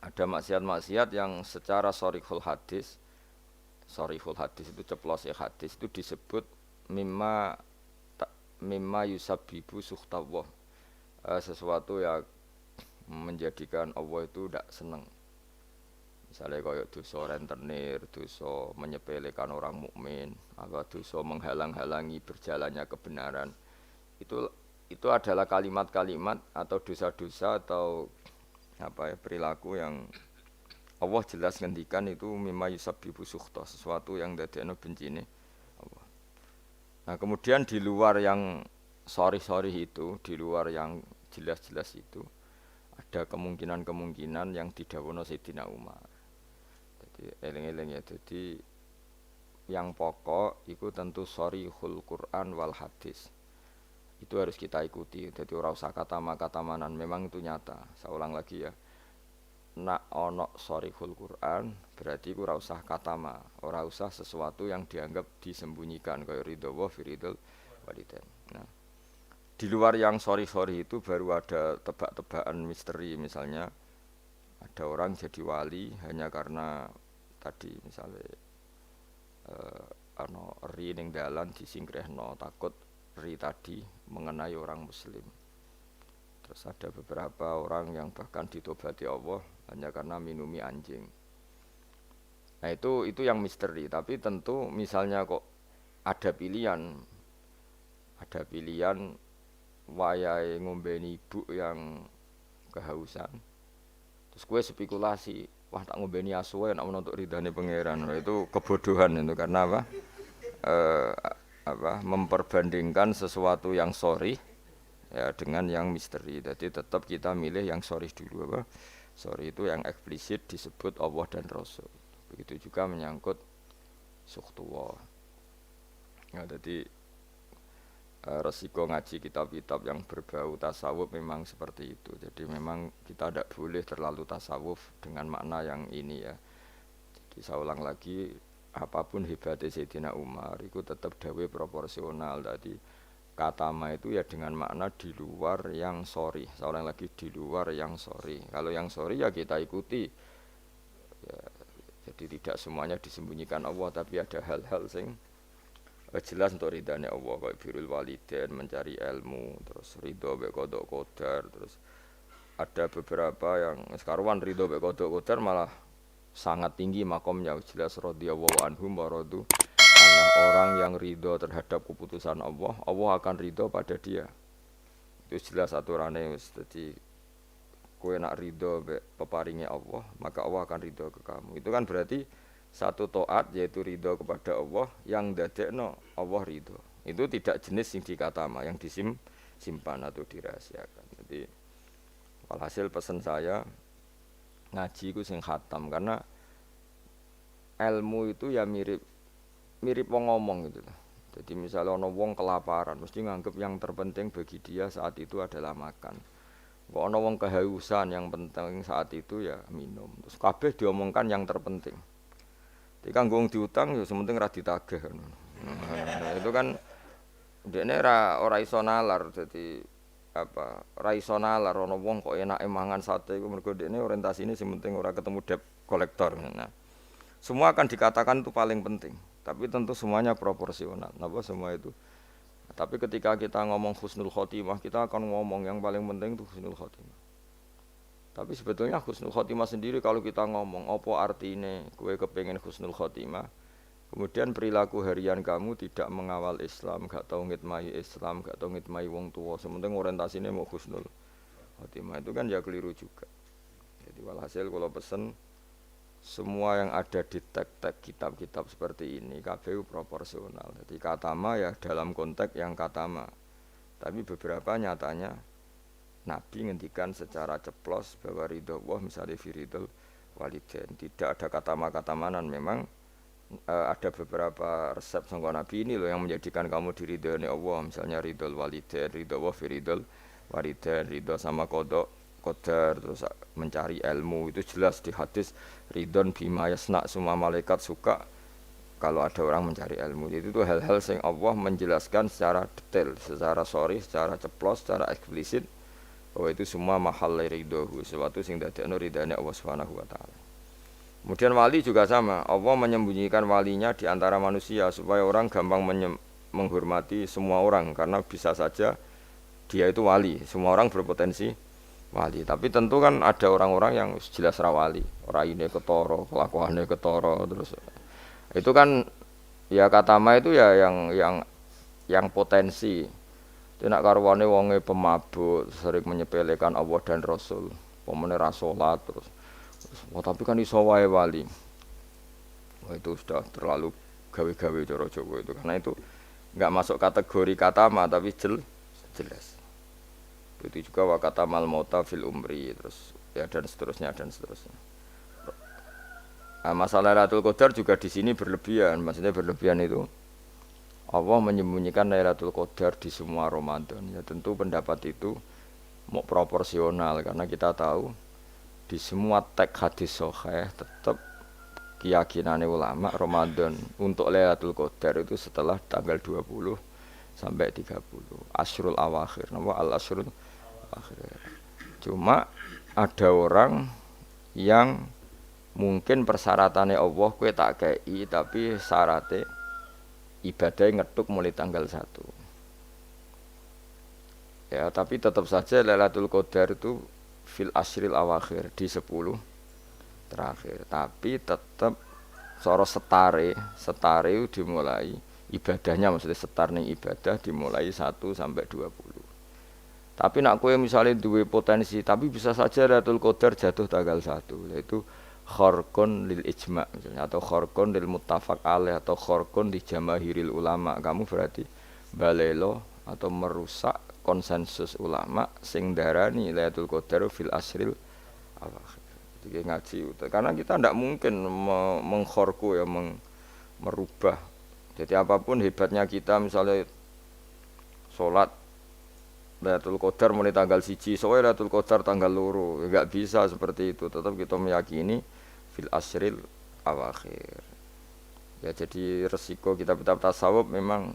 Ada maksiat-maksiat yang secara sorihul hadis itu ceplos ya hadis itu disebut mimma mimma yusabbibu suhtawah, sesuatu yang menjadikan Allah itu tidak senang. Misalnya kayak dosa rentenir, dosa menyepelekan orang mukmin, apa dosa menghalang-halangi berjalannya kebenaran. Itu itu adalah kalimat-kalimat atau dosa-dosa atau apa ya perilaku yang Allah jelas ngendikan itu mimma yusabbibu sukhta, sesuatu yang dadekno bencine Allah. Nah, kemudian di luar yang sorry-sorry itu, di luar yang jelas-jelas itu, ada kemungkinan-kemungkinan yang didhawuhna Sayyidina Umar. Jadi eling-eling ya, jadi yang pokok itu tentu sorihul Quran wal hadis. Itu harus kita ikuti. Jadi ora usah kata-katamanan, memang itu nyata. Saya ulang lagi ya. Nak ono sorihul Quran berarti ku ora usah katama, ora usah sesuatu yang dianggap disembunyikan kayak ridho wa firidul walidain. Nah, di luar yang sorry itu baru ada tebak-tebakan misteri, misalnya ada orang jadi wali hanya karena tadi misalnya ano ri ning dalan disingkrehno takut ri tadi mengenai orang muslim. Terus ada beberapa orang yang bahkan ditobati Allah hanya karena minumi anjing. Nah itu yang misteri. Tapi tentu misalnya kok ada pilihan wayahe ngombeni ibu yang kehausan. Terus gue spekulasi, wah tak ngombeni asu nak menuntut ridhane pangeran. Nah, itu kebodohan itu karena apa? Eh, memperbandingkan sesuatu yang sorry ya dengan yang misteri. Jadi tetap kita milih yang sorry dulu apa? Sorry itu yang eksplisit disebut Allah dan Rasul. Begitu juga menyangkut sukhtuwah. Ya, jadi resiko ngaji kitab-kitab yang berbau tasawuf memang seperti itu. Jadi memang kita tidak boleh terlalu tasawuf dengan makna yang ini ya. Jadi saya ulang lagi, apapun hebatnya Sayyidina Umar itu tetap dawe proporsional. Tadi kata ma itu ya dengan makna di luar yang sorry. Saya ulang lagi, di luar yang sorry. Kalau yang sorry ya kita ikuti. Ya, jadi tidak semuanya disembunyikan Allah, tapi ada hal-hal sing jelas untuk ridhanya Allah kayak birrul walidain, mencari ilmu, terus ridho mek qada qadar, terus ada beberapa yang sekaruan ridho mek qada qadar malah sangat tinggi makomnya, jelas radhiyallahu anhum wa radu. Karena orang yang ridho terhadap keputusan Allah, Allah akan ridho pada dia. Itu jelas aturannya. Jadi kowe nak ridho mek peparinge Allah, maka Allah akan ridho ke kamu. Itu kan berarti satu taat yaitu ridho kepada Allah yang dadekno Allah ridho. Itu tidak jenis sing dikatama yang disimpan atau dirahasiakan. Jadi walhasil pesan saya ngaji ku sing khatam karena ilmu itu ya mirip mirip wong ngomong gitu loh. Jadi misalnya ono wong kelaparan mesti nganggep yang terpenting bagi dia saat itu adalah makan. Kok ono wong kehausan yang penting saat itu ya minum. Terus kabeh diomongkan yang terpenting. Jadi kan gong diutang ya sementing ra ditagih kan. Nah, itu kan dekne ora iso nalar dadi apa ora iso nalar ana wong kok enake mangan sate iku mergo dekne orientasine sing penting ora ketemu debt kolektor. Nah, semua akan dikatakan itu paling penting, tapi tentu semuanya proporsional. Napa semua itu? Tapi ketika kita ngomong husnul khotimah, kita akan ngomong yang paling penting itu husnul khotimah. Tapi sebetulnya husnul khotimah sendiri kalau kita ngomong apa artinya gue kepengen husnul khotimah, kemudian perilaku harian kamu tidak mengawal Islam, gak tau ngitmai Islam, gak tau ngitmai wong tua, sementing orientasinya mau husnul khotimah, itu kan ya keliru juga. Jadi walhasil kalau pesen semua yang ada di teks-teks kitab-kitab seperti ini KPU proporsional. Jadi katama ya dalam konteks yang katama. Tapi beberapa nyatanya Nabi ngendikan secara ceplos bahwa ridho Allah misalnya firidul walidain. Tidak ada kata makatamanan. Memang ada beberapa resep sangka Nabi ini loh yang menjadikan kamu diridhoi Allah. Misalnya ridho walidain, ridho Allah firidul walidain, ridho sama kodok qadar, terus mencari ilmu. Itu jelas di hadis ridhon bima yasna, semua malaikat suka kalau ada orang mencari ilmu. Itu tuh hal-hal yang Allah menjelaskan secara detail, secara sorry, secara ceplos, secara eksplisit bahwa itu semua mahal ridhohu, sesuatu sing dadekno ridane Allah Subhanahu wa taala. Kemudian wali juga sama, Allah menyembunyikan walinya di antara manusia supaya orang gampang menghormati semua orang karena bisa saja dia itu wali, semua orang berpotensi wali. Tapi tentu kan ada orang-orang yang jelas ra wali, ora ini ketara, kelakuannya ketara terus. Itu kan ya kata ma itu ya yang potensi. Itu nak karwane wonge pemabuk, sering menyepelekan Allah dan Rasul, pemene ra salat terus. Tapi kan iso wae wali. Wah itu sudah terlalu gawe-gawe cara Jawa itu. Karena itu enggak masuk kategori kata ma tapi jelas. Itu juga wa kata mal mauta fil umri terus ya dan seterusnya dan seterusnya. Nah, masalah Lailatul Qadar juga di sini berlebihan. Maksudnya berlebihan itu Allah menyembunyikan Lailatul Qadar di semua Ramadan. Ya tentu pendapat itu mau proporsional karena kita tahu di semua teks hadis sahih tetap keyakinan ulama Ramadan untuk Lailatul Qadar itu setelah tanggal 20 sampai 30 Asyrul Awakhir. Nama al-Asyrul Awakhir. Cuma ada orang yang mungkin persyaratannya Allah kowe tak kei tapi syaratnya ibadah ngetuk mulai tanggal 1. Ya, tapi tetap saja Lailatul Qadar itu fil asyril awakhir di 10 terakhir. Tapi tetap soro setare itu dimulai ibadahnya maksudnya setar ning ibadah dimulai 1 sampai 20. Tapi nak kowe misalnya duwe potensi tapi bisa saja Lailatul Qadar jatuh tanggal 1 yaitu kharqun lil ijma' misalnya atau kharqun lil muttafaq alaih atau kharqun li jamaahiril ulama. Kamu berarti balelo atau merusak konsensus ulama sing darani Lailatul Qadar fil asril awakhir. Jadi ngaji karena kita tidak mungkin mengkhorku ya merubah. Jadi apapun hebatnya kita misalnya sholat Lailatul Qadar mulai tanggal 1 soalnya Lailatul Qadar tanggal 2 enggak bisa seperti itu. Tetap kita meyakini fil asril awakhir. Ya jadi resiko kitab-kitab tasawuf memang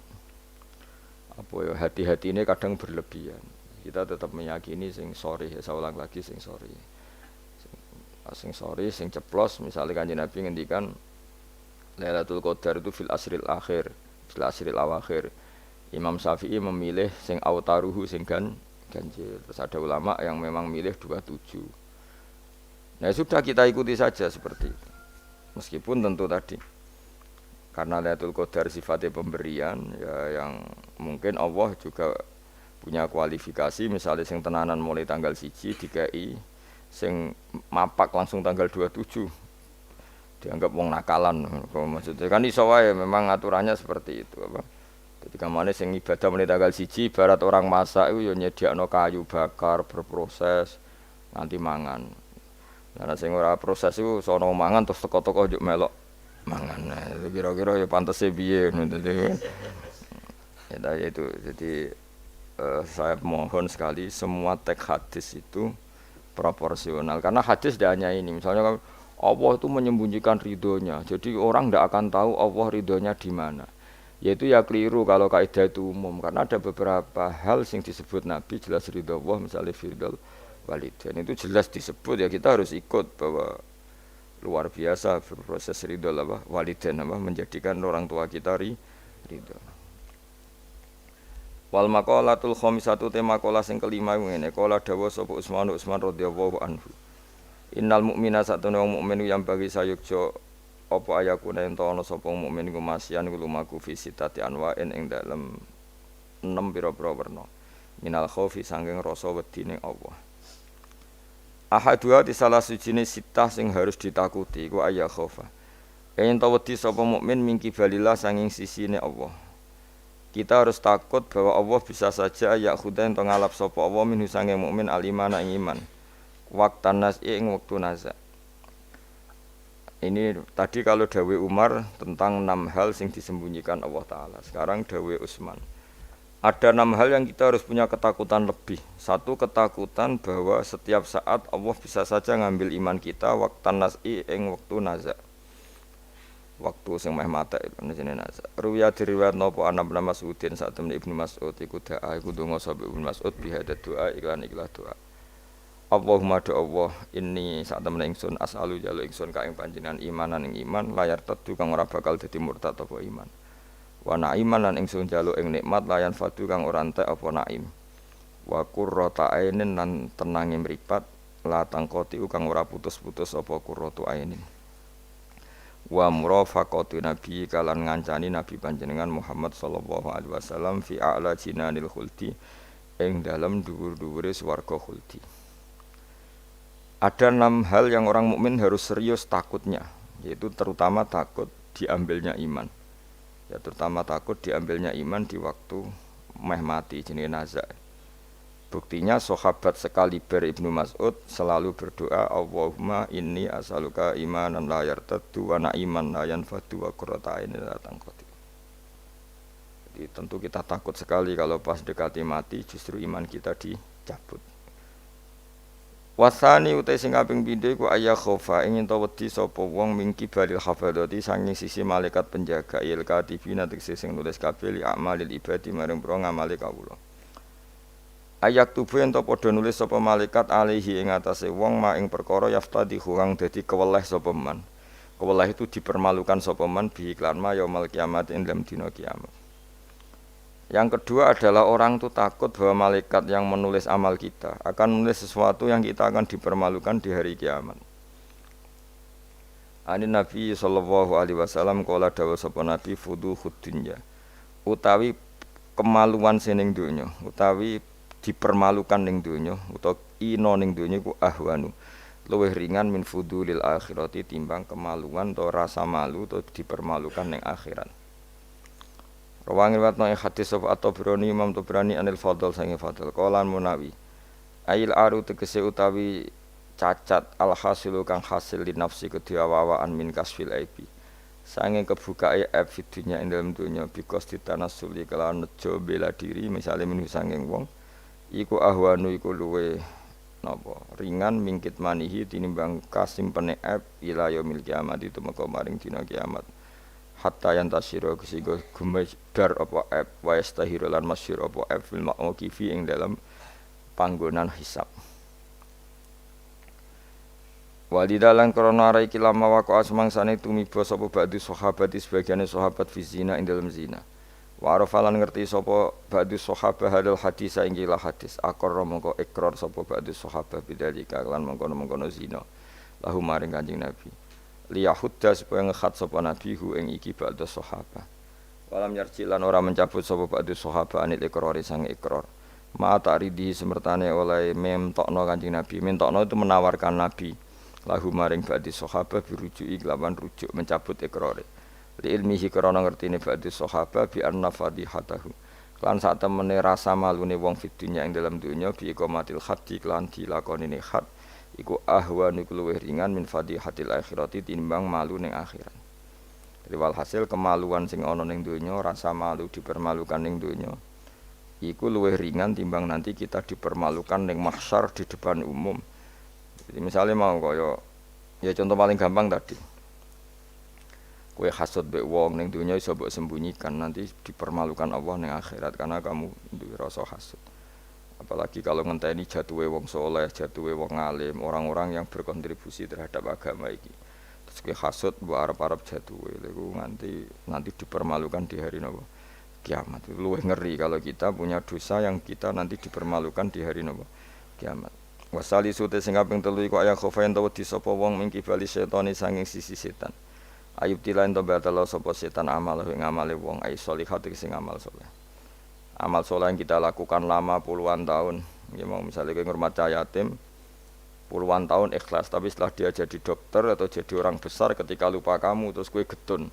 apa ya hati-hati ini kadang berlebihan. Kita tetap meyakini sing sore ya saya ulang lagi sing sore. Sing sore sing ceplos misalnya Kanjeng Nabi ngendikan Lailatul Qadar itu fil asril akhir, fil asril awakhir. Imam Syafi'i memilih sing autaruhu sing ganjil. Terus ada ulama yang memang milih 27. Nah sudah kita ikuti saja seperti itu. Meskipun tentu tadi karena Lailatul Qadar sifatnya pemberian ya yang mungkin Allah juga punya kualifikasi misalnya sing tenanan mulai tanggal 1 dikai sing mapak langsung tanggal 27 dianggap wong nakalan maksudnya kan iso wae memang aturannya seperti itu apa. Jadi kamane sing ibadah mulai tanggal 1 barat orang masak itu ya nyediakno kayu bakar berproses nganti mangan. Nah sing ora proses iku sono mangan terus teko-teko njuk melok mangan. Nah, kira-kira ya pantese piye ngono dadi. Ya itu. Jadi saya mohon sekali semua teks hadis itu proporsional karena hadis tidak hanya ini. Misalnya Allah itu menyembunyikan ridhonya. Jadi orang tidak akan tahu Allah ridhonya di mana. Yaitu ya keliru kalau kaidah itu umum karena ada beberapa hal yang disebut Nabi jelas ridho Allah misalnya firdal walidain itu jelas disebut ya kita harus ikut bahwa luar biasa proses ridho apa walidain apa menjadikan orang tua kita ridho. Wal maqalatul khamisatu tema maqalah sing kelima ngene qala dawa sapa Utsman radhiyallahu anhu. Innal mu'mina satuna wong mukmin yang bagi sayukjo apa ayakune ento ana sapa mukmin iku masyan lumaku fi sitati anwa'in ing dalem 6 pira-pira werna. Minal khaufi sanging rasa wedine Allah. Ahadua di salah sijine sitah sing harus ditakuti ku ayya khaufa. Yen ta wedi sapa mukmin mingki balillah sanging sisine Allah. Kita harus takut bahwa Allah bisa saja ya khudain to ngalap sapa Allah minhu sanging mukmin al-iman ing iman. Waqtan nas ing wektu nazak. Ini tadi kalau dawe Umar tentang 6 hal yang disembunyikan Allah Ta'ala. Sekarang dawe Utsman. Ada 6 hal yang kita harus punya ketakutan lebih. Satu, ketakutan bahwa setiap saat Allah bisa saja ngambil iman kita waktan nas'i ing waktu nazak. Waktu sing meh mata itu jenenge nazak. Ruwiya diriwayat napa ana Ibnu Mas'udin saat temen Ibnu Mas'ud iku doa iku donga sapa Ibnu Mas'ud bihada doa iklan ikhlas doa. Allahumma do Allah inni sak temen ingsun as'alu jalu ingsun ka ing panjenengan imanan ing iman layar tetu kang ora bakal dadi murtad apa iman. Wa na'iman lan ingsun jalu ing nikmat layan fadu kang ora entek apa naim. Wa qurrata ainin lan tenange mripat la tangkoti kang ora putus-putus apa qurratu ainin. Wa murafaqatu nabi kalan ngancani nabi panjenengan Muhammad sallallahu alaihi wasallam fi a'la jinanil khuldi ing dalam dhuwur-dhuwure swarga khuldi. Ada 6 hal yang orang mukmin harus serius takutnya, yaitu terutama takut diambilnya iman. Ya terutama takut diambilnya iman di waktu meh mati jenenge nazak. Buktinya sahabat sekaliber Ibnu Mas'ud selalu berdoa Allahumma inni as'aluka imanan la yartaddu wa na'iman la yanfadu wa qurrata ainin la tanqati. Jadi tentu kita takut sekali kalau pas dekati mati justru iman kita dicabut. Wasani utai sing kaping pindho iku ayya khofa ingin ta wedi sapa wong mingki balil hafadzati sanging sisi malaikat penjaga il katibina tegese sing nulis kabeh li amalil ibadi maring pro ngamale kawula. Ayak tubuh ento padha nulis sapa malaikat alaihi ing atase wong ma ing perkara yaftadihu kang dadi keweleh sapa man. Keweleh itu dipermalukan sapa man bi iklan ma yaumul kiamat ing dalam dina kiamat. Yang kedua adalah orang itu takut bahwa malaikat yang menulis amal kita akan menulis sesuatu yang kita akan dipermalukan di hari kiamat. Anin Nabi sallallahu alaihi wasallam qala dawuh sapa Nabi fuduhud dunya utawi kemaluan sining donya utawi dipermalukan ning donya utawa ina ning donya iku ahwanu luwih ringan min fudulil akhirati timbang kemaluan atau rasa malu atau dipermalukan ning akhirat. Rawangi watno hadis sapa At-Tabrani Imam Tabrani anil Fadl sange Fadl qalan munawi ail aru tegese utawi cacat al hasilu kang hasil li nafsi kedhiawawaan min kasfil aibi sange kebukae aib fidunya ing dalem donya bikos ditanasuli kelawan nejo bela diri misale minu sanging wong iku ahwanu iku luwe napa ringan mingkit manihi tinimbang kasimpene aib ila yaumil kiamat itu meka maring dina kiamat hatta yantasira kesigo gumedar apa aib wa yastahiru lan masyhur apa aib fil mauqifi ing dalam panggonan hisab. Walidalan krana ara iki lama waqa'a semangsane tumiba sapa ba'du sahabat sebagiane sahabat fi zina ing dalam zina. Wa arafalan ngerti sapa ba'du sahabat hadal hadis ing ila hadis aqarra mongko ikrar sapa ba'du sahabat bidzalika lan mongkono-mongkono zina lahu maring Kanjeng Nabi. Liyahudda supaya ngekhat sapa Nabi hu ing iki ba'du sahabat. Walam yarjilan ora mencabut sapa ba'du sahabat anil ikrari sang ikrar. Ma ta'ridi semertane oleh memtokno Kanjeng Nabi. Mentokno itu menawarkan Nabi lahu maring ba'du sahabat birujuki lawan rujuk mencabut ikrare. Li ilmihi krana ngertine ba'du sahabat bi anna fadihatahu. Lan sak temene rasa malune wong fid dunya ing dalam dunya bi iqamatil haddi lan dilakonine had iku ahwanu luwih ringan min fadihatil akhirati timbang malu ning akhirat. Jadi walhasil kemaluan sing ana ning dunya, rasa malu dipermalukan ning dunya iku luwih ringan timbang nanti kita dipermalukan ning mahsyar di depan umum. Jadi misalnya mau kaya ya contoh paling gampang tadi. Kowe hasud mbek wong ning dunya iso mbok sembunyikan nanti dipermalukan Allah ning akhirat karena kamu duwe rasa hasud. Apalagi kalau ngenteni jatuhe wong soleh, jatuhe wong alim, orang-orang yang berkontribusi terhadap agama iki. Terus kowe hasud mbok arep-arep jatuhe lha nanti dipermalukan di hari napa? Kiamat. Luwih ngeri kalau kita punya dosa yang kita nanti dipermalukan di hari napa? Kiamat. Wasali sute sing kaping 3 iku aya khofaen to wedi sapa wong mingki bali setane sanging sisi setan. Ayub tilain to batalo sapa setan amal ing amale wong ai sholihat sing amal saleh. Amal saleh yang kita lakukan lama puluhan tahun. Ya mau misalnya kowe ngurmat yatim puluhan tahun ikhlas tapi setelah dia jadi dokter atau jadi orang besar ketika lupa kamu terus kowe getun.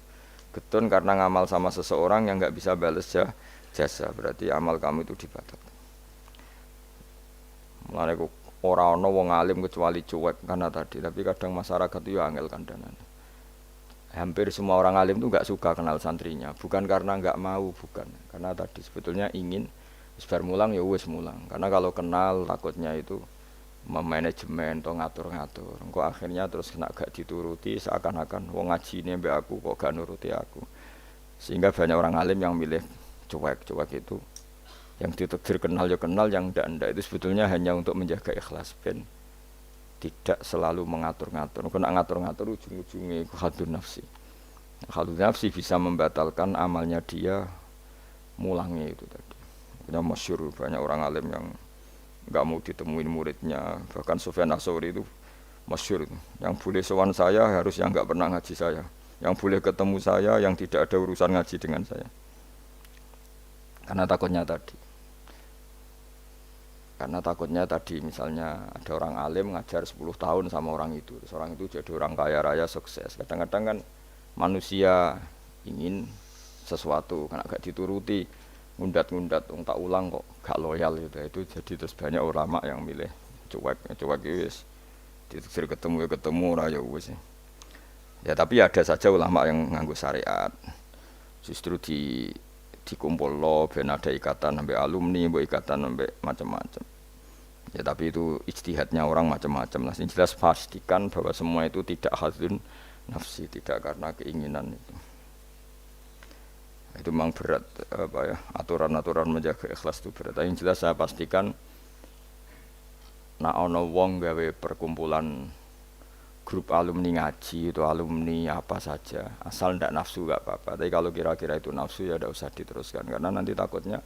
Getun karena ngamal sama seseorang yang enggak bisa balas jasa berarti amal kamu itu dibatalkan. Mulane ora ana wong alim kecuali cuek karena tadi tapi kadang masyarakat itu ya angel kandhanane. Hampir semua orang alim itu enggak suka kenal santrinya, bukan karena enggak mau, bukan. Karena tadi sebetulnya ingin sebar mulang ya wis mulang. Karena kalau kenal takutnya itu memanajemen atau ngatur-ngatur. Engko akhirnya terus kena gak dituruti seakan-akan wong ngajine mbek aku kok gak nuruti aku. Sehingga banyak orang alim yang milih cuek-cuek itu. Yang ditakdir kenal ya kenal, yang ndak itu sebetulnya hanya untuk menjaga ikhlas ben tidak selalu mengatur-ngatur. Kena ngatur-ngatur ujung-ujungnya itu hadun nafsi. Hadun nafsi bisa membatalkan amalnya dia mulangnya itu tadi. Punya masyhur banyak orang alim yang nggak mau ditemuin muridnya. Bahkan Sufyan Ats-Tsauri itu masyhur. Yang boleh sowan saya harus yang nggak pernah ngaji saya. Yang boleh ketemu saya yang tidak ada urusan ngaji dengan saya. Karena takutnya tadi misalnya ada orang alim ngajar 10 tahun sama orang itu. Terus orang itu jadi orang kaya raya sukses. Kadang-kadang kan manusia ingin sesuatu karena gak dituruti ngundat-ngundat tak ulang kok gak loyal gitu. Itu jadi terus banyak ulama yang milih cuek wis. Diteksir ketemu ora ya wis. Ya tapi ada saja ulama yang nganggo syariat. Justru dikumpul lo ben ada ikatan sampai alumni, mbok ikatan sampai macam-macam. Ya tapi itu ijtihadnya orang macam-macam lah. Yang jelas pastikan bahwa semua itu tidak hadzun nafsi, tidak karena keinginan itu. Itu memang berat aturan-aturan menjaga ikhlas itu berat. Yang jelas saya pastikan nak ana wong gawe perkumpulan grup alumni ngaji itu alumni apa saja asal ndak nafsu gak apa-apa. Tapi kalau kira-kira itu nafsu ya ndak usah diteruskan karena nanti takutnya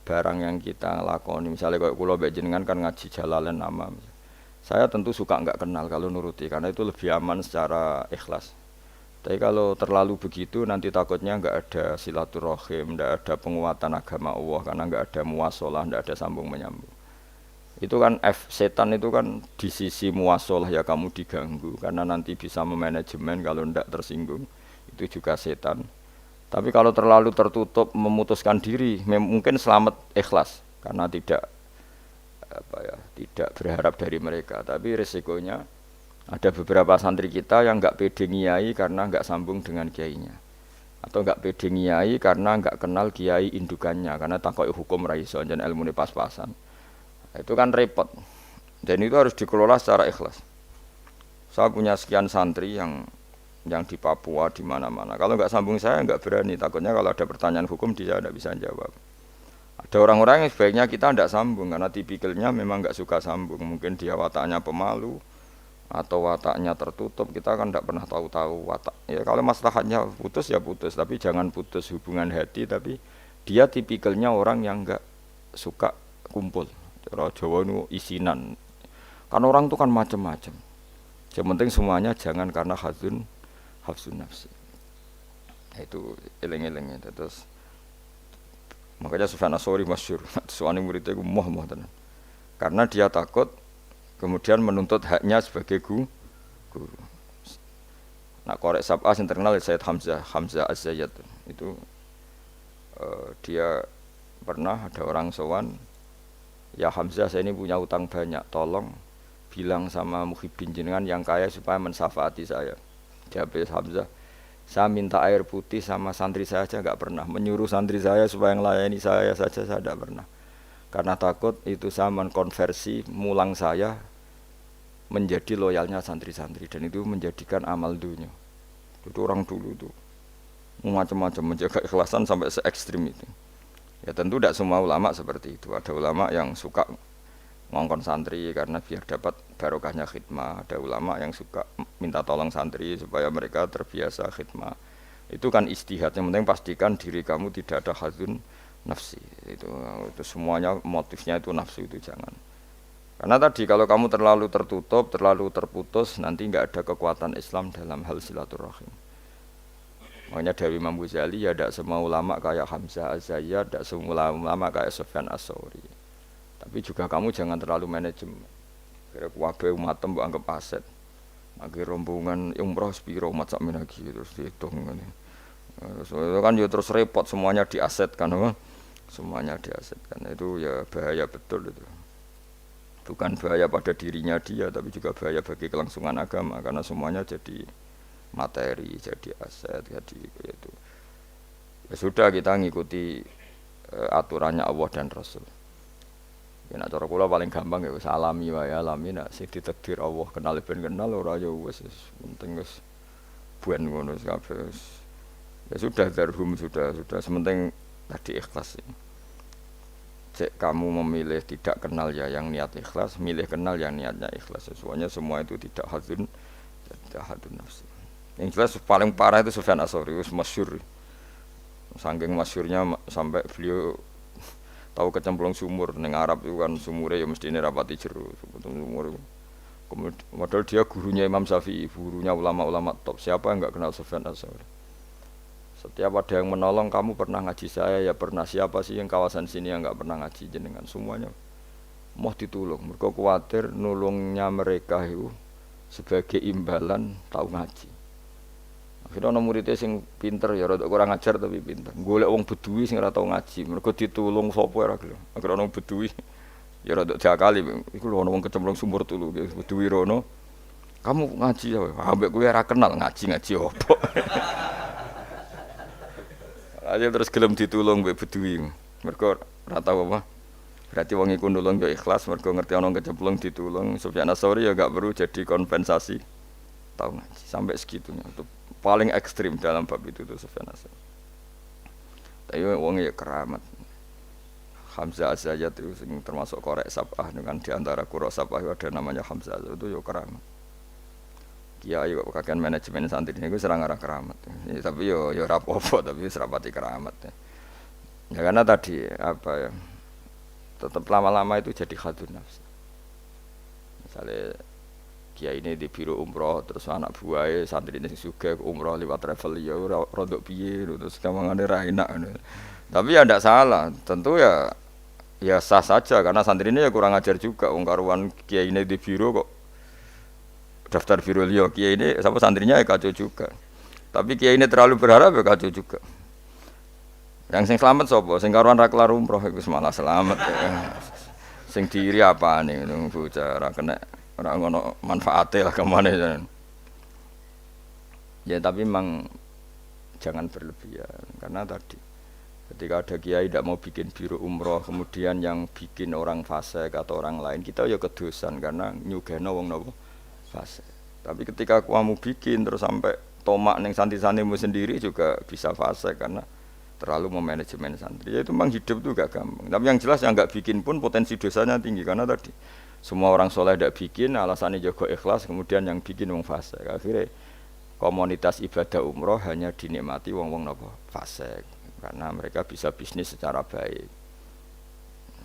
barang yang kita lakoni misalnya kayak kula mbek jenengan kan ngaji Jalalain nama. Saya tentu suka enggak kenal kalau nuruti karena itu lebih aman secara ikhlas. Tapi kalau terlalu begitu nanti takutnya enggak ada silaturahim, enggak ada penguatan agama Allah karena enggak ada muwasalah, enggak ada sambung menyambung. Itu kan setan itu kan di sisi muwasalah ya kamu diganggu karena nanti bisa memanajemen kalau ndak tersinggung itu juga setan. Tapi kalau terlalu tertutup memutuskan diri mungkin selamat ikhlas karena tidak tidak berharap dari mereka. Tapi resikonya ada beberapa santri kita yang nggak pede ngiyai karena nggak sambung dengan kiainya atau nggak pede ngiyai karena nggak kenal kiai indukannya karena takoi hukum raiso dan ilmu pas-pasan. Itu kan repot dan itu harus dikelola secara ikhlas. Saya punya sekian santri yang di Papua di mana-mana. Kalau nggak sambung saya nggak berani. Takutnya kalau ada pertanyaan hukum dia tidak bisa jawab. Ada orang-orang yang sebaiknya kita tidak sambung karena tipikalnya memang nggak suka sambung. Mungkin dia wataknya pemalu atau wataknya tertutup. Kita kan tidak pernah tahu-tahu watak. Ya kalau maslahatnya putus ya putus. Tapi jangan putus hubungan hati. Tapi dia tipikalnya orang yang nggak suka kumpul. Cara Jawa itu isinan. Kan orang itu kan macam-macam. Yang penting semuanya jangan karena hafsun nafsi. Itu eling-eling itu terus. Makanya Sufyan Ats-Tsauri masyhur. Soalnya muridnya itu moh tenan. Karena dia takut kemudian menuntut haknya sebagai guru. Nah, korek sab'ah yang terkenal Sayyid Hamzah Az-Zayyad itu dia pernah ada orang sowan, ya Hamzah saya ini punya utang banyak, tolong bilang sama muhibbin jenengan yang kaya supaya mensyafaati saya. Jawab Hamzah, saya minta air putih sama santri saya aja enggak pernah, menyuruh santri saya supaya melayani saya saja saya tidak pernah. Karena takut itu saya mengkonversi mulang saya menjadi loyalnya santri-santri dan itu menjadikan amal dunia. Itu orang dulu itu macam-macam menjaga ikhlasan sampai se ekstrim itu. Ya tentu tidak semua ulama seperti itu. Ada ulama yang suka ngongkon santri karena biar dapat barokahnya khidmah. Ada ulama yang suka minta tolong santri supaya mereka terbiasa khidmah. Itu kan ijtihad. Yang penting pastikan diri kamu tidak ada hadzun nafsi. Itu semuanya motifnya itu nafsu itu jangan. Karena tadi kalau kamu terlalu tertutup, terlalu terputus, nanti enggak ada kekuatan Islam dalam hal silaturahim. Makanya dari Imam Ghazali ya tidak semua ulama kayak Hamzah Az-Zayyad, tidak semua ulama kayak Sufyan Ats-Tsauri. Tapi juga kamu jangan terlalu manajemen. Kira kuwabe umatem mbok anggap aset. Mangke rombongan umroh sepiro umat sak menagi terus dihitung ngene. Terus kan ya terus repot semuanya diasetkan apa? Semuanya diasetkan. Itu ya bahaya betul itu. Bukan bahaya pada dirinya dia tapi juga bahaya bagi kelangsungan agama karena semuanya jadi materi, jadi aset, jadi itu. Ya sudah kita ngikuti aturannya Allah dan Rasul. Ya nak cara kula paling gampang ya wis alami wae alami nak sing ditakdir Allah kenal ben kenal ora ya wis penting wis buan ngono kabeh. Ya sudah darhum sudah sementing tadi ikhlas. cek kamu memilih tidak kenal ya yang niat ikhlas, milih kenal yang niatnya ikhlas. Semuanya semua itu tidak hadun nafsi. Yang jelas paling parah itu Sufyan Ats-Tsauri, masyhur. Saking masyhurnya sampai beliau tahu kecemplung sumur ning Arab itu kan sumure ya mesti rapati jero sumur. Kemudian padahal dia gurunya Imam Syafi'i, gurunya ulama-ulama top. Siapa yang enggak kenal Sufyan Ats-Tsauri? Setiap ada yang menolong, kamu pernah ngaji saya, ya pernah. Siapa sih yang kawasan sini yang enggak pernah ngaji jenengan? Semuanya mau ditolong. Mereka khawatir nulungnya mereka itu sebagai imbalan tahu ngaji. Akhirnya ana muridé sing pinter ya rada kurang ajar tapi pinter. Golek wong Bedui sing ora tau ngaji, mergo ditulung sapa ora gelem. Akhire ana Bedui ya rada jakali, iku lho ana wong kecemplung sumur tulu, Bedui rono. Kamu ngaji ya, ambek kowe ora kenal ngaji-ngaji opo. Aja terus gelem ditulung mbek Bedui. Mergo ora tau apa. Berarti wong iku nulung ya ikhlas mergo ngerti ana kecemplung ditulung. Sufyan Ats-Tsauri ya gak perlu jadi kompensasi tahu ngaji sampai segitunya. Itu paling ekstrim dalam bab itu tuh Sufyan Ats-Tsauri. Tapi wong ya keramat. Hamzah Az-Zayyat itu termasuk korek sabah dengan diantara qura sabah ada namanya Hamzah itu ya keramat. Kiai kok kakean manajemen santri niku serang arah keramat. Ya, tapi yo ora apa-apa tapi serapati keramat. Ya karena tadi apa ya? Tetap lama-lama itu jadi hadun nafsi. Misalnya kiai ini di biro umroh terus anak buahnya santri ini juga umroh lewat travel ya rodok piye terus kamangane ra enak. Tapi ya ndak salah, tentu ya sah saja karena santri ini ya kurang ajar juga wong karuan kiai ini di biro kok daftar biro liya kiai ini sama santrinya ya kacau juga. Tapi kiai ini terlalu berharap ya kacau juga. Yang sing selamat sapa? Sing karuan ra kelar umroh iku malah selamat. Sing diri apane ngono bocah ra kena ora ngono manfaate lah kemana. Ya tapi memang jangan berlebihan karena tadi ketika ada kiai tidak mau bikin biro umroh kemudian yang bikin orang fasik atau orang lain kita ya kedosan karena nyugeno wong napa fasik. Tapi ketika kamu bikin terus sampai tomak ning santri-santrimu sendiri juga bisa fasik karena terlalu memanajemen santri. Ya itu memang hidup itu gak gampang. Tapi yang jelas yang enggak bikin pun potensi dosanya tinggi karena tadi semua orang soleh tidak bikin, alasannya jago ikhlas, kemudian yang bikin wong fasik. Akhirnya komunitas ibadah umroh hanya dinikmati wong-wong napa fasik karena mereka bisa bisnis secara baik.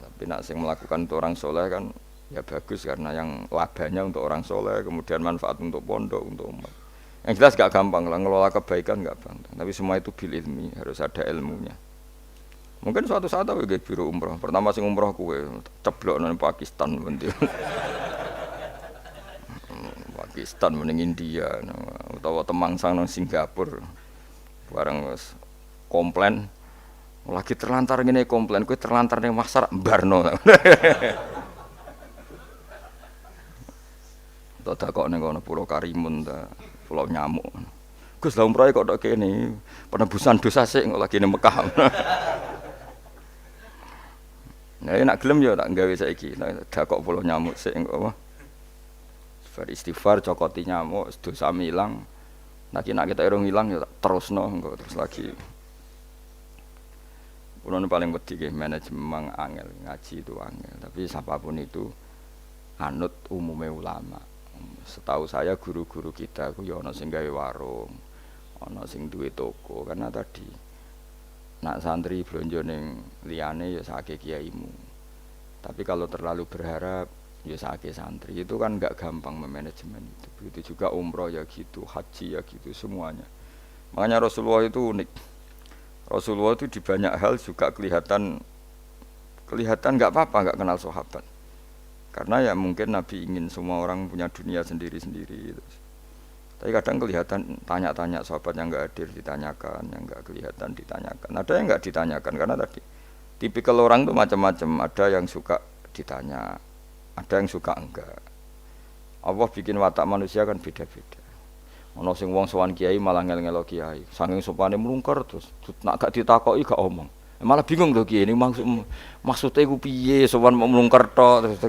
Tapi nak sing melakukan untuk orang soleh kan ya bagus karena yang labanya untuk orang soleh, kemudian manfaat untuk pondok, untuk umat. Yang jelas gak gampang lah ngelola kebaikan gak gampang. Tapi semua itu bil ilmi, harus ada ilmunya. Mungkin suatu saat aku ke biro umroh. Pertama sing umroh kue ceblok nang Pakistan penting. Pakistan mending India, utawa Temangsang nang Singapura. Bareng wis komplain. Lagi terlantar ngene komplain, kue terlantar ning Masar Barno. Tak kok ning kono Pulau Karimun ta, Pulau Nyamuk. Gus lha umroh kok tok kene, penebusan dosa sik kok lagi ning Mekah. Nah, nak gelem ya tak gawe saiki. Dak kok Pulau Nyamuk sik engko apa? Beristighfar cokoti nyamuk, dosa ilang. Nek kita irung ilang ya terusno engko terus lagi. Kulo paling wedi nggih manajemen angel, ngaji itu angel. Tapi siapapun itu anut umume ulama. Setahu saya guru-guru kita ku ya ana sing gawe warung, ana sing duwe toko karena tadi nak santri blonjo ning liyane ya sakake kiaimu. Tapi kalau terlalu berharap ya sakake santri itu kan enggak gampang memanajemen itu. Begitu juga umroh ya gitu, haji ya gitu semuanya. Makanya Rasulullah itu unik. Rasulullah itu di banyak hal juga kelihatan enggak apa-apa enggak kenal sahabat. Karena ya mungkin Nabi ingin semua orang punya dunia sendiri-sendiri. Tapi kadang kelihatan tanya-tanya sahabat yang enggak hadir ditanyakan, yang enggak kelihatan ditanyakan. Ada yang enggak ditanyakan karena tadi tipikal orang itu macam-macam. Ada yang suka ditanya, ada yang suka enggak. Allah bikin watak manusia kan beda-beda. Ono sing wong sowan kiai malah ngel-ngelo kiai. Saking sopane mlungker terus nak gak ditakoki gak omong. Malah bingung to kiai ini maksudnya iku piye sowan mau mlungker tok terus.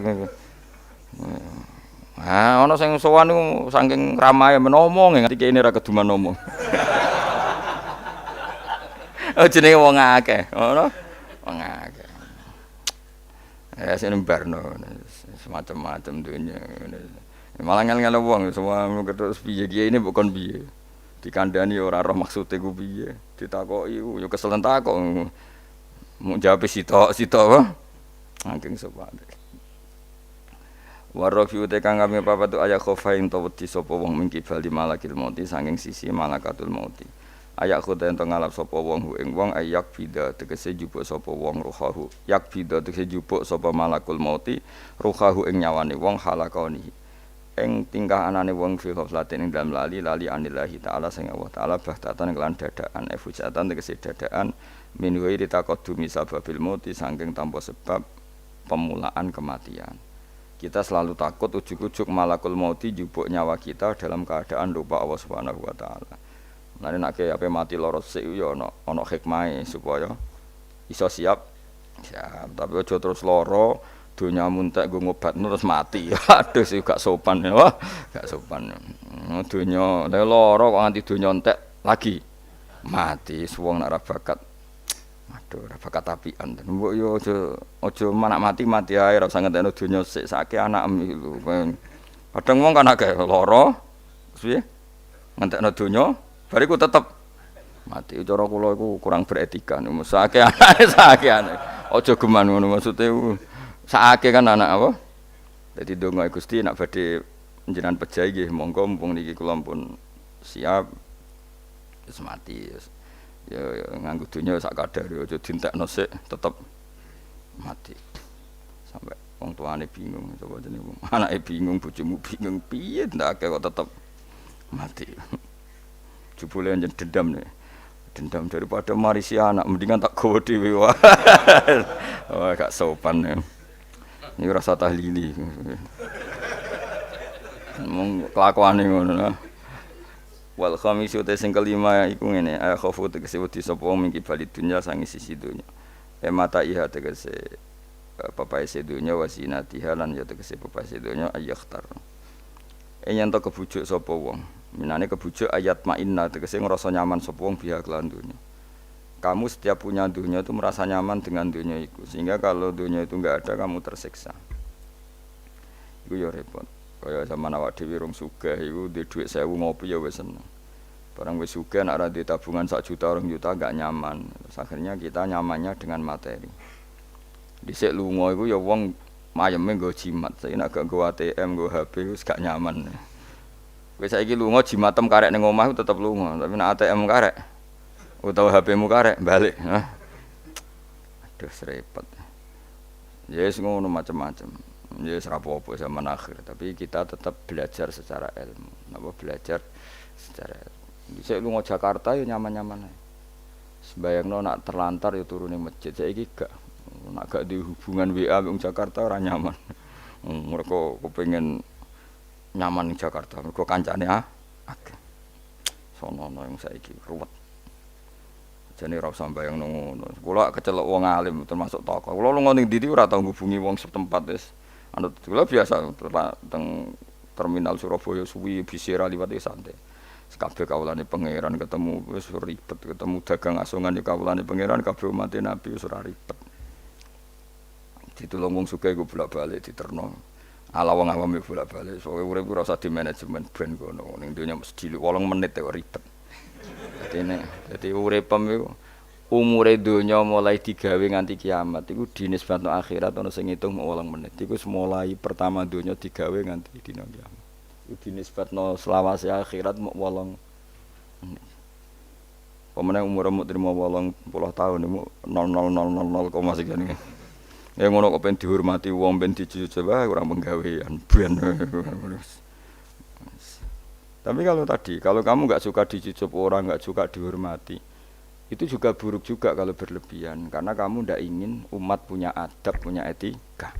Nah, ana sing sowan niku saking ramahe menomong nganti kiai ini ra keduman ngomong. Oh jenenge wong akeh, ngono. Wong akeh. Sing barno semacam-macam dunya. Malah ngel-ngel wong semua terus piye kiye ini bukan piye. Dikandani ora roh maksude ku piye. Ditakoki yo keselen takok. Mau jawab sitok wae. Angking sepade. Warafi uta kang kami papat ayak khofain tawti sapa wong mingki bali malakil mauti saking sisi malakatul mauti. Ayak khoda ento ngalap sapa wong hu ing wong ayak bida tegese jupuk sapa wong ruhahu. Yak bida tegese jupuk sapa malakul mauti ruhahu ing nyawane wong halakoni. Ing tingkah anane wong fi ghaflatin ing dalam lali anillahi taala sing Allah taala bahtatan kelan dadaan efujatan tegese dadaan min wa ditaqaddumi sababil mauti saking tanpa sebab pemulaan kematian. Kita selalu takut ujuk-ujuk malakul mauti jupuk nyawa kita dalam keadaan lupa Allah Subhanahu wa taala. Lan nek ape mati loro sik yo ana hikmahe supaya iso siap. Siap, tapi aja terus loro donya muntek nggo ngobatno terus mati. Aduh sih gak sopan ya. Wah, gak sopan. Donya loro kok nganti donya entek lagi mati suwung nek ora bakat. Aduh, ora bakat apian. Mbok yo aja manak mati ae ora usah ngentekno donya sik sake anakem iki lho. Kadang wong kan akeh lara, piye? Ngentekno donya, bariku tetep mati. Cara kula iku kurang beretika. Sake anake. Aja geman ngono maksude sakake kan anak apa? Dadi donga Gusti nek badhe njenengan pejahi nggih monggo mumpung niki kula pun siap wis mati. Ya nganggo dunya sak kadare aja dientekno sik tetep mati. Sampai wong tuane bingung coba jenenge wong anake bingung bojomu bingung piye ndak kok tetep mati. Jebule njen dendam nih. Dendam daripada marisi anak mendingan tak gawa dhewe wae. Wah gak sopan ya. Ini rasa tahlili. Mung kelakuane ngono. Wal khamisu te sing kelima iku ngene ay khofu tegese wedi sapa wong mingki bali dunya sangi sisi dunya mata iha tegese papae sedunya wasinatiha lan ya tegese papae sedunya ayakhtar yen to kebujuk sapa wong minane kebujuk ayat mainna tegese ngrasa nyaman sapa wong biha kelan dunya kamu setiap punya dunya itu merasa nyaman dengan dunya itu sehingga kalau dunya itu enggak ada kamu tersiksa iku ya repot. Kaya zaman awak dhewe rong sugih iku duwe dhuwit 1000 ngopi ya wis seneng. Barang wis sugih nek ora duwe tabungan 1 juta 2 juta enggak nyaman. Terus akhirnya kita nyamannya dengan materi. Dhisik lunga iku ya wong mayeme nggo jimat. Saiki nek gak nggo ATM, nggo HP wis gak nyaman. Wis saiki lunga jimatem karek ning omah tetep lunga, tapi nek ATM karek utawa HP-mu karek balik. Aduh repot. Ya wis ngono macam-macam. Ya serapopo zaman akhir, tapi kita tetap belajar secara ilmu. Napa belajar secara ilmu. Saya lunga Jakarta ya nyaman-nyaman ae. Sembayangno nak terlantar ya turu ning masjid. Saiki gak nak gak di hubungan WA wong Jakarta ora nyaman. Mereka kepengin nyaman ning Jakarta, mergo kancane akeh. Sono-ono yang saiki ruwet. Jane ora usah mbayangno ngono. Kula kecelok wong alim termasuk tokoh. Kula lunga ning ndi ora tau ngubungi wong setempat wis. Anu kula biasa teng terminal Surabaya suwi bisira liwat iki santai. Kabeh kawulane pangeran ketemu wis ribet, ketemu dagang asongan iki kawulane pangeran kabeh umat Nabi wis ora ribet. Ditulung wong sugih iku bolak-balik diterno. Ala wong awam yo bolak-balik. Soale urip ora usah di manajemen ben kono. Ning donya mesti 8 menit kok ribet. Dadi uripem iku umure donya mulai digawe nganti kiamat iku dinisbatno akhirat ana sing ngitung 8 menit. Iku mulai pertama donya digawe nganti dina kiamat. Iku dinisbatno selawase akhirat 8 menit. Pemene umur trimo 80 tahun iku 0000 sekian. Ya ngono kok ben dihormati wong ben dicucuk wae ora penggawean ben. Tapi kalau kamu enggak suka dicucuk orang, enggak suka dihormati, itu juga buruk juga kalau berlebihan karena kamu tidak ingin umat punya adab, punya etika.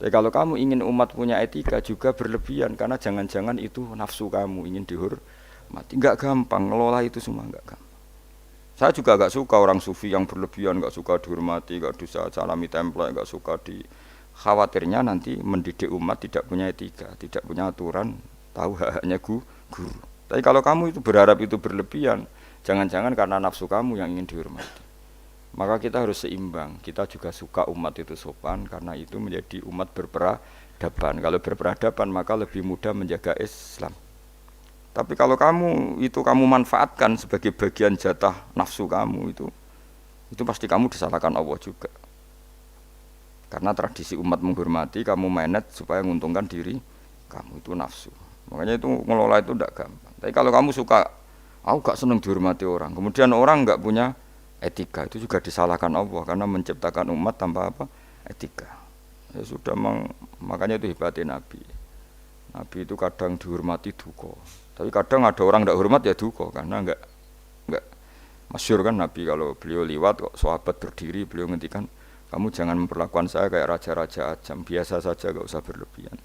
Tapi kalau kamu ingin umat punya etika juga berlebihan karena jangan-jangan itu nafsu kamu ingin dihormati. Enggak gampang ngelola itu semua, enggak gampang. Saya juga enggak suka orang sufi yang berlebihan, enggak suka dihormati, enggak bisa salami template, enggak suka khawatirnya nanti mendidik umat tidak punya etika, tidak punya aturan, tahu hak-haknya guru. Tapi kalau kamu itu berharap itu berlebihan, jangan-jangan karena nafsu kamu yang ingin dihormati. Maka kita harus seimbang. Kita juga suka umat itu sopan karena itu menjadi umat berperadaban. Kalau berperadaban maka lebih mudah menjaga Islam. Tapi kalau kamu manfaatkan sebagai bagian jatah nafsu kamu itu pasti kamu disalahkan Allah juga. Karena tradisi umat menghormati, kamu manage supaya menguntungkan diri kamu, itu nafsu. Makanya itu ngelola itu tidak gampang. Tapi kalau kamu suka, aku gak senang dihormati orang, kemudian orang gak punya etika, itu juga disalahkan Allah karena menciptakan umat tanpa apa? Etika. Ya sudah, makanya itu hebatnya Nabi. Nabi itu kadang dihormati duka, tapi kadang ada orang tidak hormat ya duka karena enggak masyhur kan Nabi kalau beliau liwat kok sahabat berdiri, beliau ngendikan, kamu jangan memperlakukan saya kayak raja-raja ajam, biasa saja, gak usah berlebihan.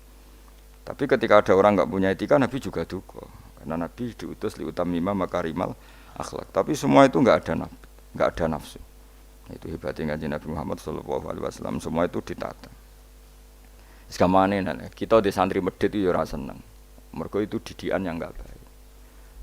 Tapi ketika ada orang gak punya etika, Nabi juga duka. Karena Nabi diutus liutamima makarimal akhlak. Tapi semua itu gak ada nafsu. Itu hebatnya kanjeng Nabi Muhammad SAW. Semua itu ditata. Sekamane kita di santri medit itu ya ora seneng. Mergo itu didikan yang gak baik.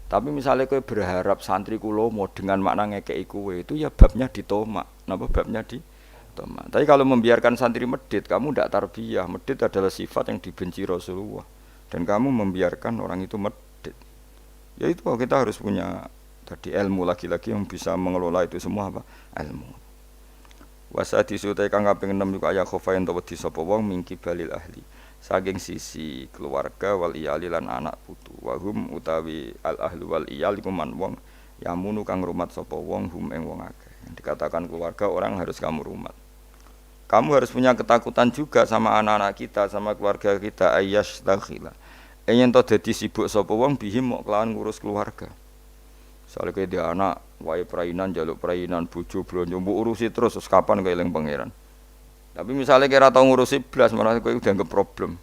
Tapi misalnya kowe berharap santri kulo mau dengan makna ngekeki kowe, itu ya babnya ditomak. Napa babnya di tapi kalau membiarkan santri medit, kamu tidak tarbiyah. Medit adalah sifat yang dibenci Rasulullah. Dan kamu membiarkan orang itu medit. Ya itu kita harus punya tadi ilmu lagi-lagi yang bisa mengelola itu semua apa? Ilmu. Wasa disutai kang kaping 6 iku aya khofa yen wedi sapa wong mingki balil ahli. Saking sisi keluarga wal iyali lan anak putu. Wa hum utawi al ahlu wal iyal iku man wong yamunu kang rumat sapa wong hum ing wong akeh. Dikatakan keluarga orang harus kamu rumat. Kamu harus punya ketakutan juga sama anak-anak kita, sama keluarga kita. Ayyash takhila. Yen to dadi sibuk sapa wong bihim mok kelawan ngurus keluarga. Soale kowe dia anak wae prainan njaluk prainan bojo blonjo mbok urusi terus kapan kowe eling pangeran. Tapi misalnya kira tau ngurusi blas malah kowe udah anggap problem.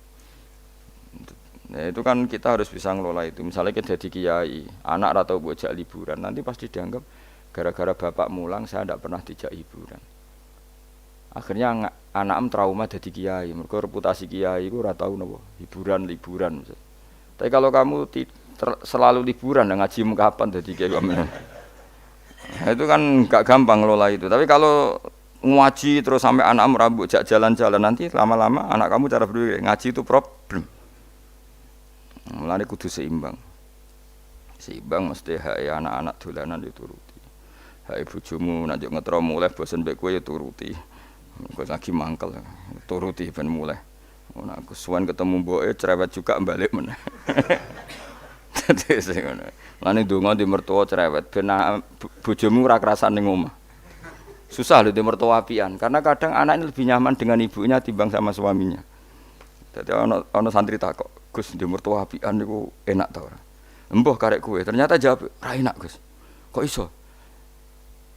Nah, itu kan kita harus bisa ngelola itu. Misalnya kita jadi kiai, anak ra tau bojak liburan, nanti pasti dianggap gara-gara bapak mulang saya tidak pernah dijak hiburan. Akhirnya anak trauma jadi kiai, mergo reputasi kiai iku ora tau napa hiburan. Tapi kalau kamu selalu liburan ngaji kapan jadi kiai kamu. Nah, itu kan gak gampang ngelola itu. Tapi kalau ngaji terus sampai anak merambut jak jalan-jalan, nanti lama-lama anak kamu cara berpikir ngaji itu problem. Mulane kudu seimbang. Seimbang mesti hak anak-anak dolanan dituruti. Hak bojomu nek ngetro mulai bosen mbek kowe ya turuti. Kok lagi mangkel turuti ben mulai. Ora aku suwen ketemu mboke cerewet juga balik meneh. Dadi sing ngono. Lane ndonga di mertua cerewet ben bojomu ora kerasan ning omah. Susah lho di mertua apian karena kadang anak ini lebih nyaman dengan ibunya timbang sama suaminya. Dadi ana santri takok, "Gus, di mertua apian niku enak ta ora?" "Embuh karek kowe." Ternyata jawab, "Ra enak, Gus." "Kok iso?"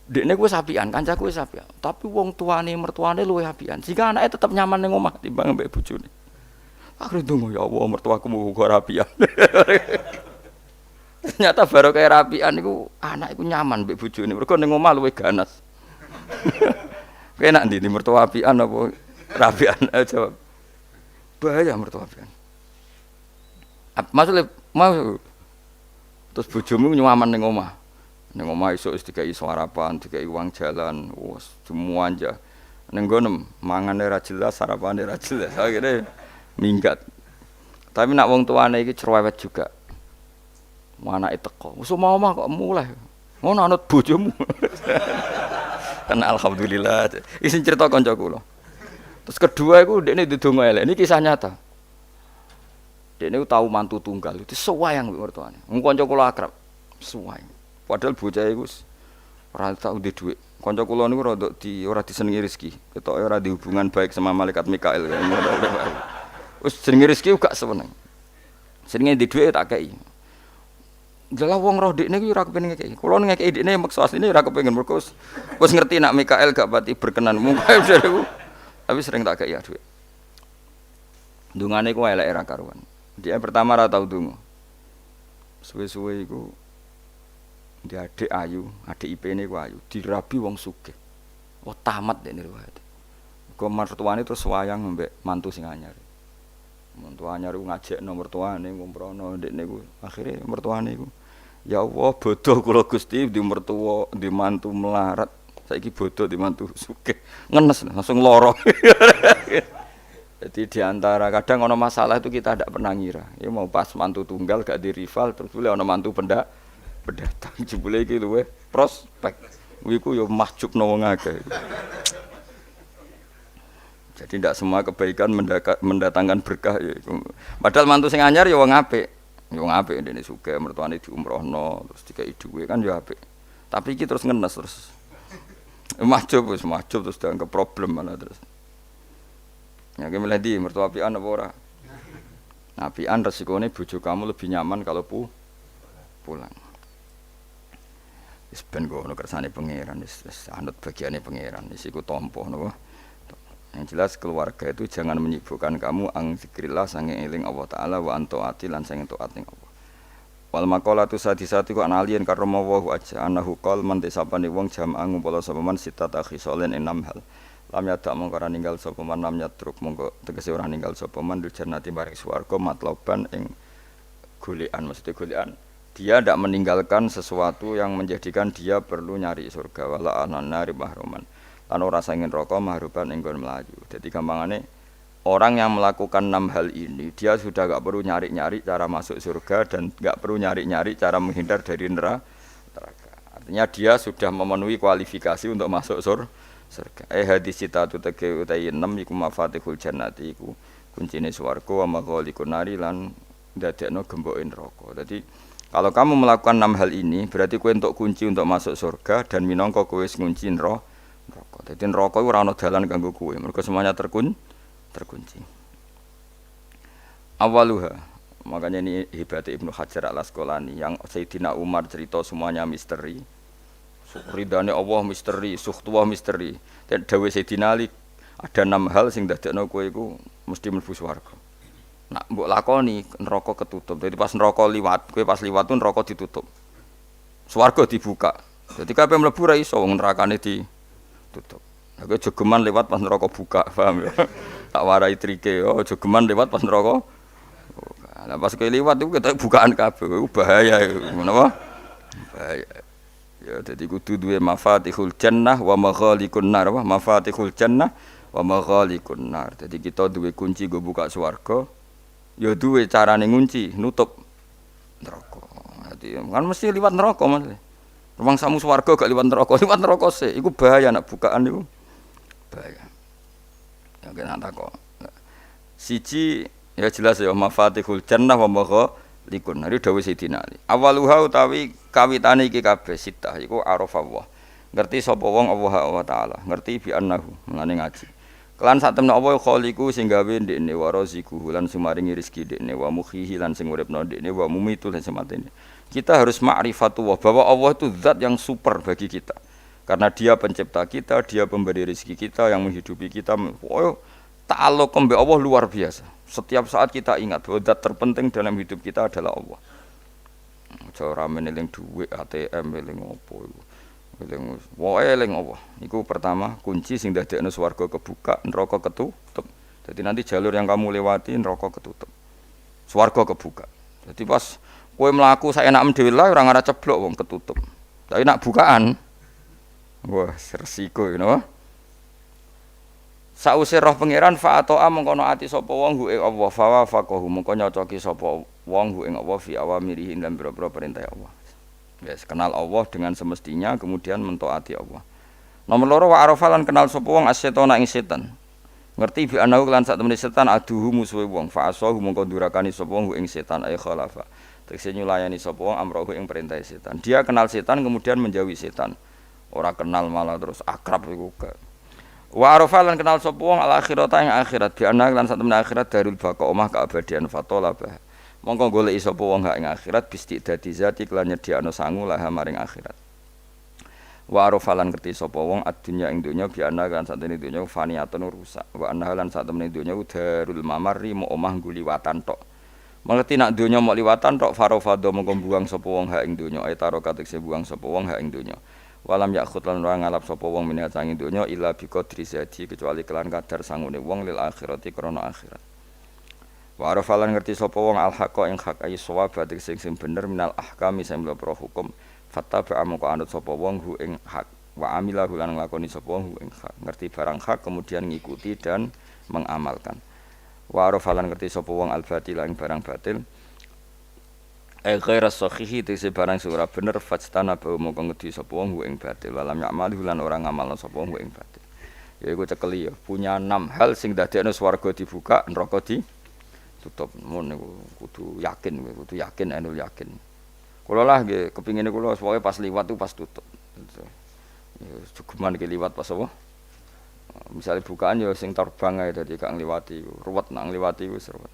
Dekne kuwi sapian, kancaku wis sapian, tapi wong tuane mertuane luwih apian. Sehingga anake tetep nyaman ning omah timbang mbek bojone. Akhire ndonga, ya Allah, mertuaku muga rapian. Ternyata baru kaya rapian iku anak iku nyaman mbek bojone. Mergo ning omah luwih ganas. Kowe enak ndi mertua apian apa rapian? Jawab. Bahaya mertua apian. Maksudnya mau terus bojomu nyaman ning omah. Ning omah esuk wis dikai sarapan, dikai uang jalan, wis semua aja. Ning gono mangane ra jelas, sarapane ra jelas. Akhire minggat. Tapi nak wong tuane iki cerewet juga. Anake teko. Wis omah kok mulai. Ngono anut bojomu. Kan alhamdulillah. Isin cerita kanca kula. Terus kedua iku dekne didonga elek. Ini kisah nyata. Dekne tahu mantu tunggal. Itu sewayang mertuane. Wong kanca kula akrab. Sewayang. Padahal bocah iku ora tau ndek dhuwit. Kanca kula niku ora disenengi rezeki. Ketoke ora di hubungan baik sama malaikat Mikail. Wis jenenge rezeki gak seneng. Senenge ndek dhuwit tak kei. Jelas wong roh dekne iki ora kepengin ngekeki. Kula ngekeki dekne maksa asline ora kepengin mergo wis ngerti nak Mikail gak pati berkenan. Mungkae dereku. Tapi sering tak kei dhuwit. Ndungane ku elek ora karuan. Dia pertama ora tau ndonga. Suwe-suwe iku di adik ayu, adik IP-ne ku ayu, dirabi wong sugih. Oh tamat dekne riwayat. Kok mertuane terus wayang mbek mantu sing anyar. Mantu anyar ku ngajekno mertuane ngumprono dekne ku. Akhire mertuane ku, ya Allah bodoh kula Gusti di mertua, di mantu melarat. saiki bodoh di mantu sugih. Ngenes langsung lara. Jadi diantara kadang ono masalah itu kita tidak pernah ngira. Ya mau pas mantu tunggal gak di rival terus boleh ono mantu pendatang jebule iki luwe prospek. Wiku yo mahjubno wong akeh. Jadi tidak semua kebaikan mendatangkan berkah ya. Padahal mantu sing anyar ya wong apik. Ya wong apik dene sugih mertuane diumrohno terus dikai dhuwit kan ya apik. Tapi iki terus ngenes terus. Mahjub terus dianggap problem malah terus. Ya ki milih ndi mertua apian apa ora? Nah, apian resikone bojo kamu lebih nyaman kalau pulang. Wis ben ngono kersane pangeran wis anut bagiane pangeran wis iku tampa napa. Yang jelas keluarga itu jangan menyibukkan kamu ang zikrillah sange eling Allah taala wa antaati lan sange taat ning Allah. Wal maqalatu sadisati ku analien karma wa aja anahu qol man desapane wong jamaah ngumpul sapa man sitat akhisolen enam hal. Lam yadak mongko ora ninggal sapa man lam yatruk mongko tegese ora ninggal sapa man dul jannati maring swarga matloban ing golekan mesti golekan dia tidak meninggalkan sesuatu yang menjadikan dia perlu nyari surga wala anana mahruman lan ora sangin neraka mahruban ing nggon mlayu. Dadi gampangane orang yang melakukan 6 hal ini dia sudah enggak perlu nyari-nyari cara masuk surga dan enggak perlu nyari-nyari cara menghindar dari neraka. Artinya dia sudah memenuhi kualifikasi untuk masuk surga. Hadis citatu tege utai 6 iku mafatihul jannati iku kuncine swarga wa maghaliqun nari lan ndadekno gemboke neraka. Dadi kalau kamu melakukan 6 hal ini berarti kowe entuk kunci untuk masuk surga dan minangka kowe wis ngunci neraka. Dadi neraka iku ora ana dalan kanggo kowe, mergo semuanya terkunci. Awaluha. Makanya ini hebatnya Ibnu Hajar Al-Asqalani yang Sayyidina Umar cerita semuanya misteri. Ridane Allah misteri, sukhtuwah misteri. Dan dawuh Sayyidina Ali ada 6 hal sing dadekno kowe iku mesti mlebu swarga. Nak mbok lakoni neraka ketutup. Jadi pas neraka liwat, kowe pas liwat tuh neraka ditutup. Swarga dibuka. Jadi kabeh mlebu ra iso wong nerakane ditutup. Nah, kowe jogeman lewat pas neraka buka, paham ya? Tak warai trike, oh jogeman lewat pas neraka. Lah pas kowe liwat iku ketok bukaan kabeh, iku bahaya iku. Menapa? Bahaya. Ya dadi kudu duwe mafatihul jannah wa maghaliqun nar, mafatihul jannah wa maghaliqun nar. Dadi kita duwe kunci go buka swarga, ya duwe carane ngunci, nutup neraka. Dadi kan mesti liwat neraka Mas. Rumang samu swarga gak liwat neraka sih, iku bahaya nak bukaan iku. Bahaya. Ya kena takok. Siji ya jelas ya mafatihul jannah wa maghaliqun nar dawuh Sayyidina Ali. Awaluha utawi kawitane iki kabeh sitah iku arafallah. Ngerti sapa wong Allah taala, ngerti bi annahu mengane ngaji. Kelan sak temne apa khaliqu sing gawe ndekne wa raziqu lan sumaringi rezeki ndekne wa mukhihi lan sing uripno ndekne wa mumitu lan sematene. Kita harus ma'rifatullah bahwa Allah itu zat yang super bagi kita. Karena dia pencipta kita, dia pemberi rezeki kita, yang menghidupi kita. Oh, ta'alluq mbek Allah luar biasa. Setiap saat kita ingat bahwa zat terpenting dalam hidup kita adalah Allah. Cara meneling duit ATM eling opo iku. Eling wae eling Allah. Iku pertama kunci sing dadekno swarga kebuka, neraka ketutup. Jadi nanti jalur yang kamu lewati neraka ketutup. Swarga kebuka. Jadi pas kowe mlaku saenakmu dhewe lah ora ngara ceblok wong ketutup. Tapi nak bukaan wah resiko you know. Sause roh pangeran fa ata'a mengko ati sapa wong hu ing Allah fa faqahu mengko nyocoki sapa wong hu ing Allah fi awamirihi lan boro-boro perintah Allah. Wes kenal Allah dengan semestinya kemudian mentaati Allah. Nomor loro wa arafa lan kenal sapa wong as-setana ing setan. Ngerti bi anahu lan sak temene setan aduhu musuhe wong fa asahu mengko durakani sapa wong ing setan ay khalafa. Tegese nyulayani sapa wong amrohu ing perintah setan. Dia kenal setan kemudian menjauhi setan. Ora kenal malah terus akrab iku. Wa arafa lan kenal sapa wong al akhirata ing akhirat bi ana lan sak temene akhirat darul baqa omah keabadian fatolabah. Mongko goleki sapa wong hak ing akhirat bisti dadi zati kelan nyediakno sangu lah maring akhirat. Wa arafa lan ngerti sapa wong adunya ing donya bi ana lan sak temene donya faniyatun rusak. Wa ana lan sak temene donya darul mamarri mo omah guliwatan tok. Mengerti nak donya mok liwatan tok farofado mongko buang sapa wong hak ing donya ay taro katekse buang sapa wong hak ing donya. Walam yakhut lan ora ngalap sapa wong minha sanging donya illa bi qadri zati kecuali kelan kadar sangune wong lil akhirati krana akhirat. Wa arafalan ngerti sapa wong al haqa ing hak ay shawab sing bener minal ahkami sing pro hukum fattaba amko anut sapa wong hu ing hak wa amilahu lan nglakoni sapa wong ing hak ngerti barang hak kemudian ngikuti dan mengamalkan wa arafalan ngerti sapa wong al batil ing barang batil ghaira sahihi tegese barang sing ora bener fastana ba mongko ngerti sapa wong ing batil walam ya'malu lan ora ngamalno sapa wong ing batil ya iku cekeli ya punya 6 hal sing dadekno swarga dibuka neraka ditutup mun niku kudu yakin anul yakin kula lah nggih kepingine kula pokoke pas liwat tuh pas tutup ya cukuman ke liwat pas apa misalnya bukaan ya sing terbang ae dadi gak ngliwati ruwet nang ngliwati wis ruwet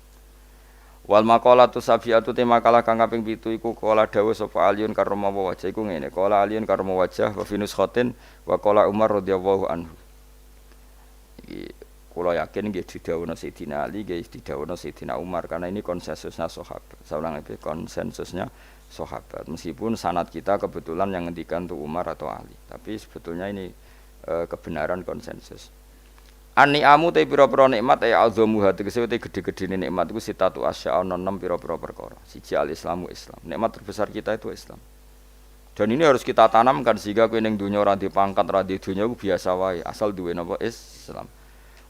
wal maqalatu sabiatu tema kala kang kaping 7 iku kala dawuh sapa Aliun karramallahu wajah iku ngene kala Aliun karramallahu wajah wa finus khotin wa kala Umar radhiyallahu anhu iki kula yakin nggih didhawuhna Sayyidina Ali nggih didhawuhna Sayyidina Umar karena ini konsensusnya sahabat saulang iki konsensusnya sahabat meskipun sanad kita kebetulan yang ngendikan tuh Umar atau Ali tapi sebetulnya ini kebenaran konsensus An-ni'amu te pira-pira nikmat ya azamu hati tegese te gede-gedene nikmat iku sitatu asya ana 6 pira-pira perkara. Siji al-islamu Islam. Nikmat terbesar kita itu Islam. Dan ini harus kita tanamkan sehingga kowe ning donya ora di pangkat ora di donya ku biasa wae asal duwe napa Islam.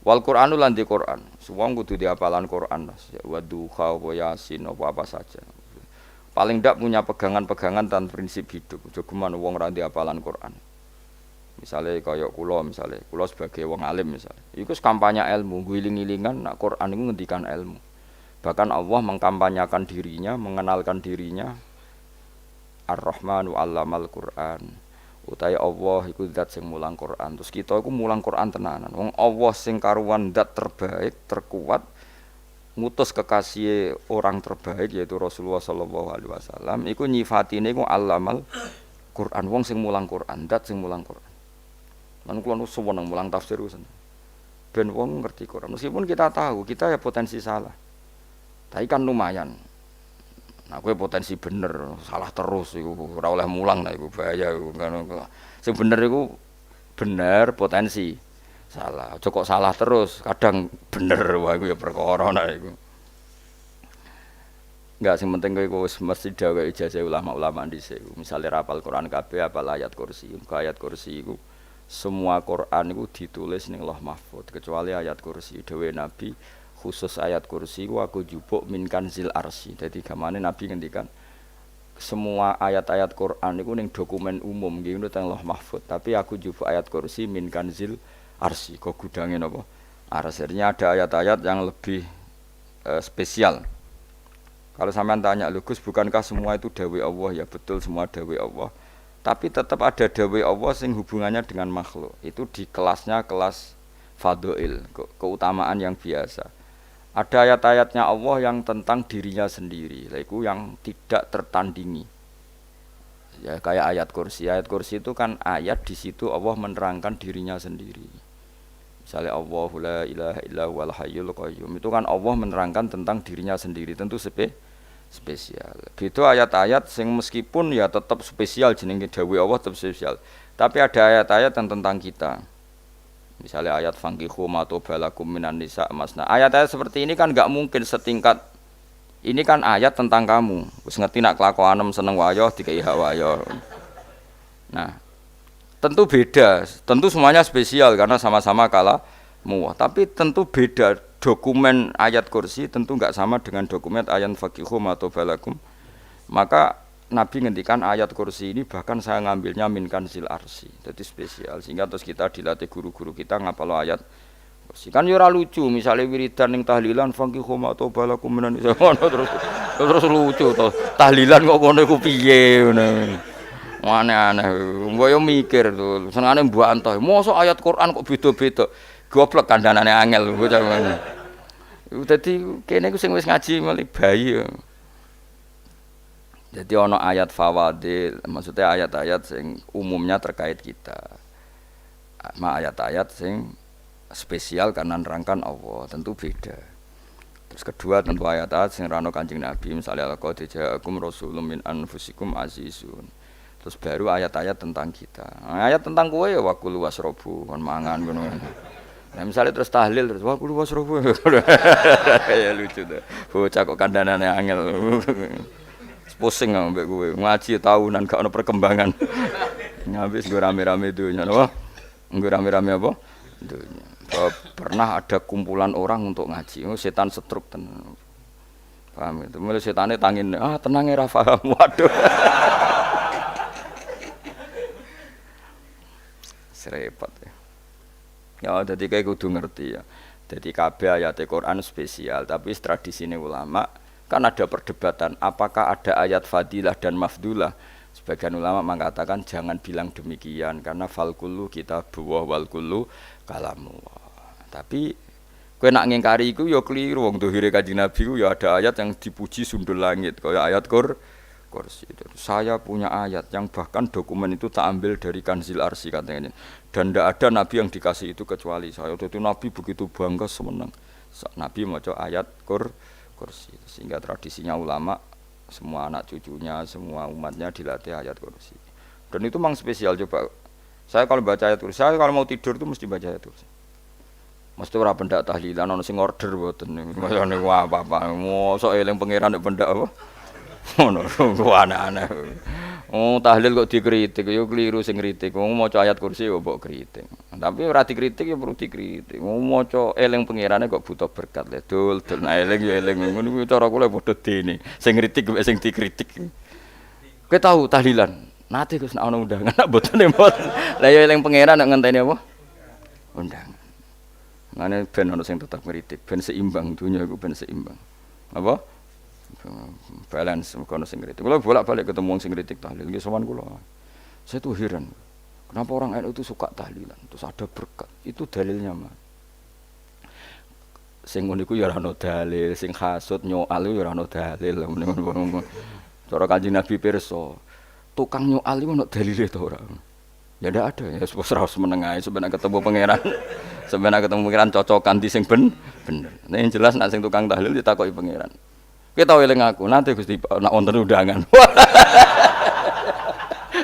Wal Qur'anu lan di Qur'an. Wong kudu diapalan Qur'an. Wa duha wa yasin apa saja. Paling ndak punya pegangan-pegangan dan prinsip hidup. Aja geman wong ora diapalan Qur'an. Misalnya kaya kula sebagai wong alim misalnya iku kampanye ilmu guling-gilingan nak Quran iku ngendikan ilmu bahkan Allah mengkampanyakan dirinya mengenalkan dirinya Ar-Rahmanu 'allamal Qur'an utahe Allah iku zat sing mulang Quran terus kita iku mulang Quran tenanan wong Allah sing karuan zat terbaik terkuat ngutus kekasih orang terbaik yaitu Rasulullah sallallahu alaihi wasallam iku nyifatine iku 'allamal Quran wong sing mulang Quran zat sing mulang Quran lan kula nu seneng mulang tafsir usen. Ben wong ngerti Quran. Meskipun kita tahu kita ya potensi salah. Tapi kan lumayan. Nah, kowe potensi bener, salah terus iku ora oleh mulang lah iku bahaya iku kan. Sing bener iku bener potensi. Salah. Aja kok salah terus, kadang bener wae iku ya perkara nah iku. Enggak sing penting kowe wis mesti dawuh ijazah ulama-ulama dhisik. Misale rapal Quran kabeh apal ayat kursi. Ayat kursi iku semua Quran itu ditulis ning Lauh Mahfuz kecuali ayat kursi dhewe Nabi khusus ayat kursi aku jupuk min kanzil arsy dadi gamane Nabi ngendikan semua ayat-ayat Quran itu ning dokumen umum nggih ngono teng Lauh Mahfuz tapi aku jupuk ayat kursi min kanzil arsy kok gudange napa arsirnya ada ayat-ayat yang lebih spesial kalau sampean tanya lho Gus bukankah semua itu dawuh Allah ya betul semua dawuh Allah tapi tetap ada dawuh Allah sing hubungannya dengan makhluk itu di kelasnya kelas fadhail keutamaan yang biasa ada ayat-ayatnya Allah yang tentang dirinya sendiri itu yang tidak tertandingi ya kayak ayat kursi itu kan ayat di situ Allah menerangkan dirinya sendiri misalnya Allahu la ilaha illa huwal hayyul qayyum itu kan Allah menerangkan tentang dirinya sendiri tentu spesial. Gitu ayat-ayat sing meskipun ya tetap spesial jenenge dawuh Allah tetap spesial. Tapi ada ayat-ayat yang tentang kita. Misalnya ayat fankihu ma tobalakum minan nisa masna. Ayat-ayat seperti ini kan enggak mungkin setingkat ini kan ayat tentang kamu. Wis ngerti nak kelakuanem seneng wayo dikai hak wayo. Nah, tentu beda. Tentu semuanya spesial karena sama-sama kalamu. Tapi tentu beda. Dokumen ayat kursi tentu enggak sama dengan dokumen ayat faqihu atau balakum. Maka Nabi ngendikan ayat kursi ini bahkan saya ngambilnya min kanzil arsy. Jadi spesial sehingga terus kita dilatih guru-guru kita ngapal ayat kursi. Kan yo ora lucu misalnya wiridan ning tahlilan faqihu atau balakum menan terus lucu to. Tahlilan kok ngono iku piye ngono. Aneh-aneh. Mbok yo mikir to. Senengane mbantah. Mosok ayat Quran kok beda-beda. Goblok kandhanane angel bocah ngono. Dadi kene ku sing wis ngaji mulai bayi. Jadi ana ayat fawadil, maksudnya ayat-ayat sing umumnya terkait kita. Ma ayat-ayat sing spesial karena nerangkan Allah, tentu beda. Terus kedua tentu ayat-ayat sing rano Kanjeng Nabi, misalnya laqad ja'akum rasulun min anfusikum azizun. Terus baru ayat-ayat tentang kita. Ayat tentang kowe ya waqul wasrobu, kon mangan ngono. Nah, misalnya terus tahlil terus wah kudu wasrofu. Ya lucu tuh. Bocah kok kandhanane angel. Pusing ambek kowe. Ngaji tahunan gak ono perkembangan. Ngabis gue rame-rame dunya napa? Gue rame-rame apa? Dunya. Pernah ada kumpulan orang untuk ngaji. Oh, setan setruk tenan. Paham itu. Mulai setane tangin, tenang ya ra paham. Waduh. Serepot ya. Ya dadi kayak kudu ngerti ya. Jadi kabeh ayat Al-Qur'an spesial, tapi tradisine ulama kan ada perdebatan apakah ada ayat fadilah dan mafdulah. Sebagian ulama mengatakan jangan bilang demikian karena fal kullu kitabullah wal kullu kalamullah. Tapi kowe nak ngingkari iku ya keliru wong dohire Kanjeng Nabi ku ya ada ayat yang dipuji sundul langit kaya ayat kursi. Saya punya ayat yang bahkan dokumen itu tak ambil dari Kanzil Arsy katanya. Dan tidak ada nabi yang dikasih itu kecuali saya. Itu nabi begitu bangga semenang. Nabi maca ayat kursi. Sehingga tradisinya ulama semua anak cucunya, semua umatnya dilatih ayat kursi. Dan itu memang spesial coba. Saya kalau baca ayat kursi, saya kalau mau tidur itu mesti baca ayat kursi. Mesti ora pendak tahlilan ono sing order mboten. Masane apa-apa. Mosok eling pangeran nek pendak apa? Ngono, aneh-aneh. Oh, tahlil kok dikritik, yo keliru sing kritik. Wong maca ayat kursi kok mbok kritik. Tapi ora dikritik ya perlu dikritik. Wong maca eling pangerane kok butuh berkat le. Dul eling ya eling ngono kuwi cara kula padha dene. Sing kritik mek sing dikritik. Kowe tahu tahlilan? Nate Gus nek ana undangan nek mboten mboten. Lah ya eling pangeran nek ngenteni apa? Undangan. Mane ben ana sing tetep kritik, ben seimbang dunya iku ben seimbang. Apa? Balance kono sing kritik. Kula bolak-balik ketemu wong sing kritik tahlil nggih sowan kula. Saya tuh heran. Kenapa orang NU itu suka tahlilan? Terus ada berkat. Itu dalilnya mah. Sing ngono iku ya ora ono dalil, sing hasud nyoal ya ora ono dalil. Cara Kanjeng Nabi pirsa, tukang nyoal iku ono dalile to ora? Ya ndak ada ya wis ora meneng ae sampeyan ketemu pangeran. Sampeyan ketemu pangeran cocokan di sing bener. Nek jelas nek sing tukang tahlil ditakoki pangeran. Kita tahu eling aku, nanti Gusti nak wonten undangan.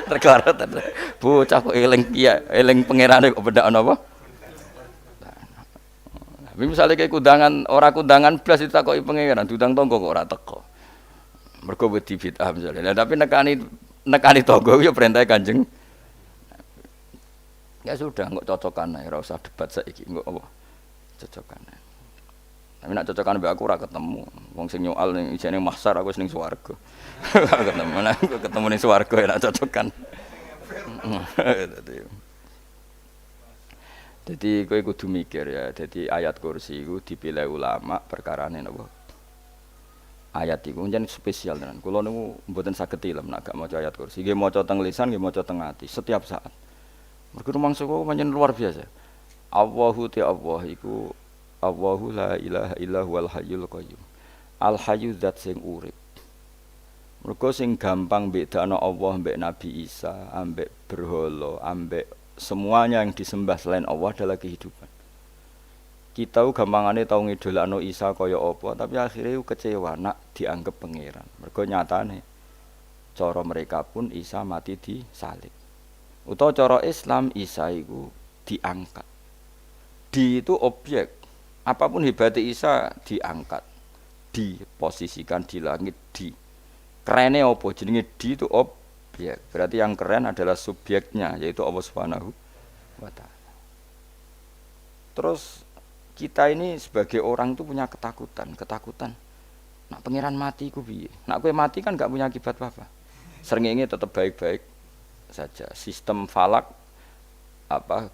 Terkarat bocah kok eling kiai, eling pangerane kok bedake napa? Tapi misalnya kayak kundangan, ora kundangan blas ditakoki pangeran, diundang tangga kok ora teko. Mergo wedi bid'ah misalnya. Tapi nekani tangga ya perintah Kanjeng. Ya sudah, kok cocokan ae, ora usah debat saiki, kok apa? Cocokan ae. Tapi nak cocokan mbek aku ora ketemu. Wong sing nyoal ning ijene mahsyar aku wis ning swarga. Ketemu nek ketemu ning swarga ya nak cocokan. Jadi kowe kudu mikir ya. Jadi ayat kursi iku dipilih ulama perkarane napa? Ayat iku njen spesial tenan. Kula niku mboten saged tilem nek gak maca ayat kursi. Nggih maca teng lisan, nggih maca teng ati setiap saat. Mergo rumangsa kok pancen luar biasa. Allahu ta Allah iku Allahu la ilaha illa huwal hayyul qayyum. Al hayyu zat sing urip. Mergo sing gampang bedakno Allah mbek Nabi Isa, ambek berhala, ambek semuanya yang disembah selain Allah adalah kehidupan. Kita gampangane tau ngidolakno Isa kaya apa, tapi akhirnya kecewa nak dianggap pangeran. Mergo nyatane cara mereka pun Isa mati disalib. Utawa cara Islam Isa iku diangkat. Di itu objek. Apapun hebatnya Isa diangkat, diposisikan di langit, di. Kerennya apa? Jenenge di itu objek. Berarti yang keren adalah subjeknya, yaitu Allah Subhanahu wa Ta'ala. Terus kita ini sebagai orang itu punya ketakutan. Nak pangeran mati ku piye? Nak kowe mati kan gak punya akibat apa-apa. Srengenge tetap baik-baik saja. Sistem falak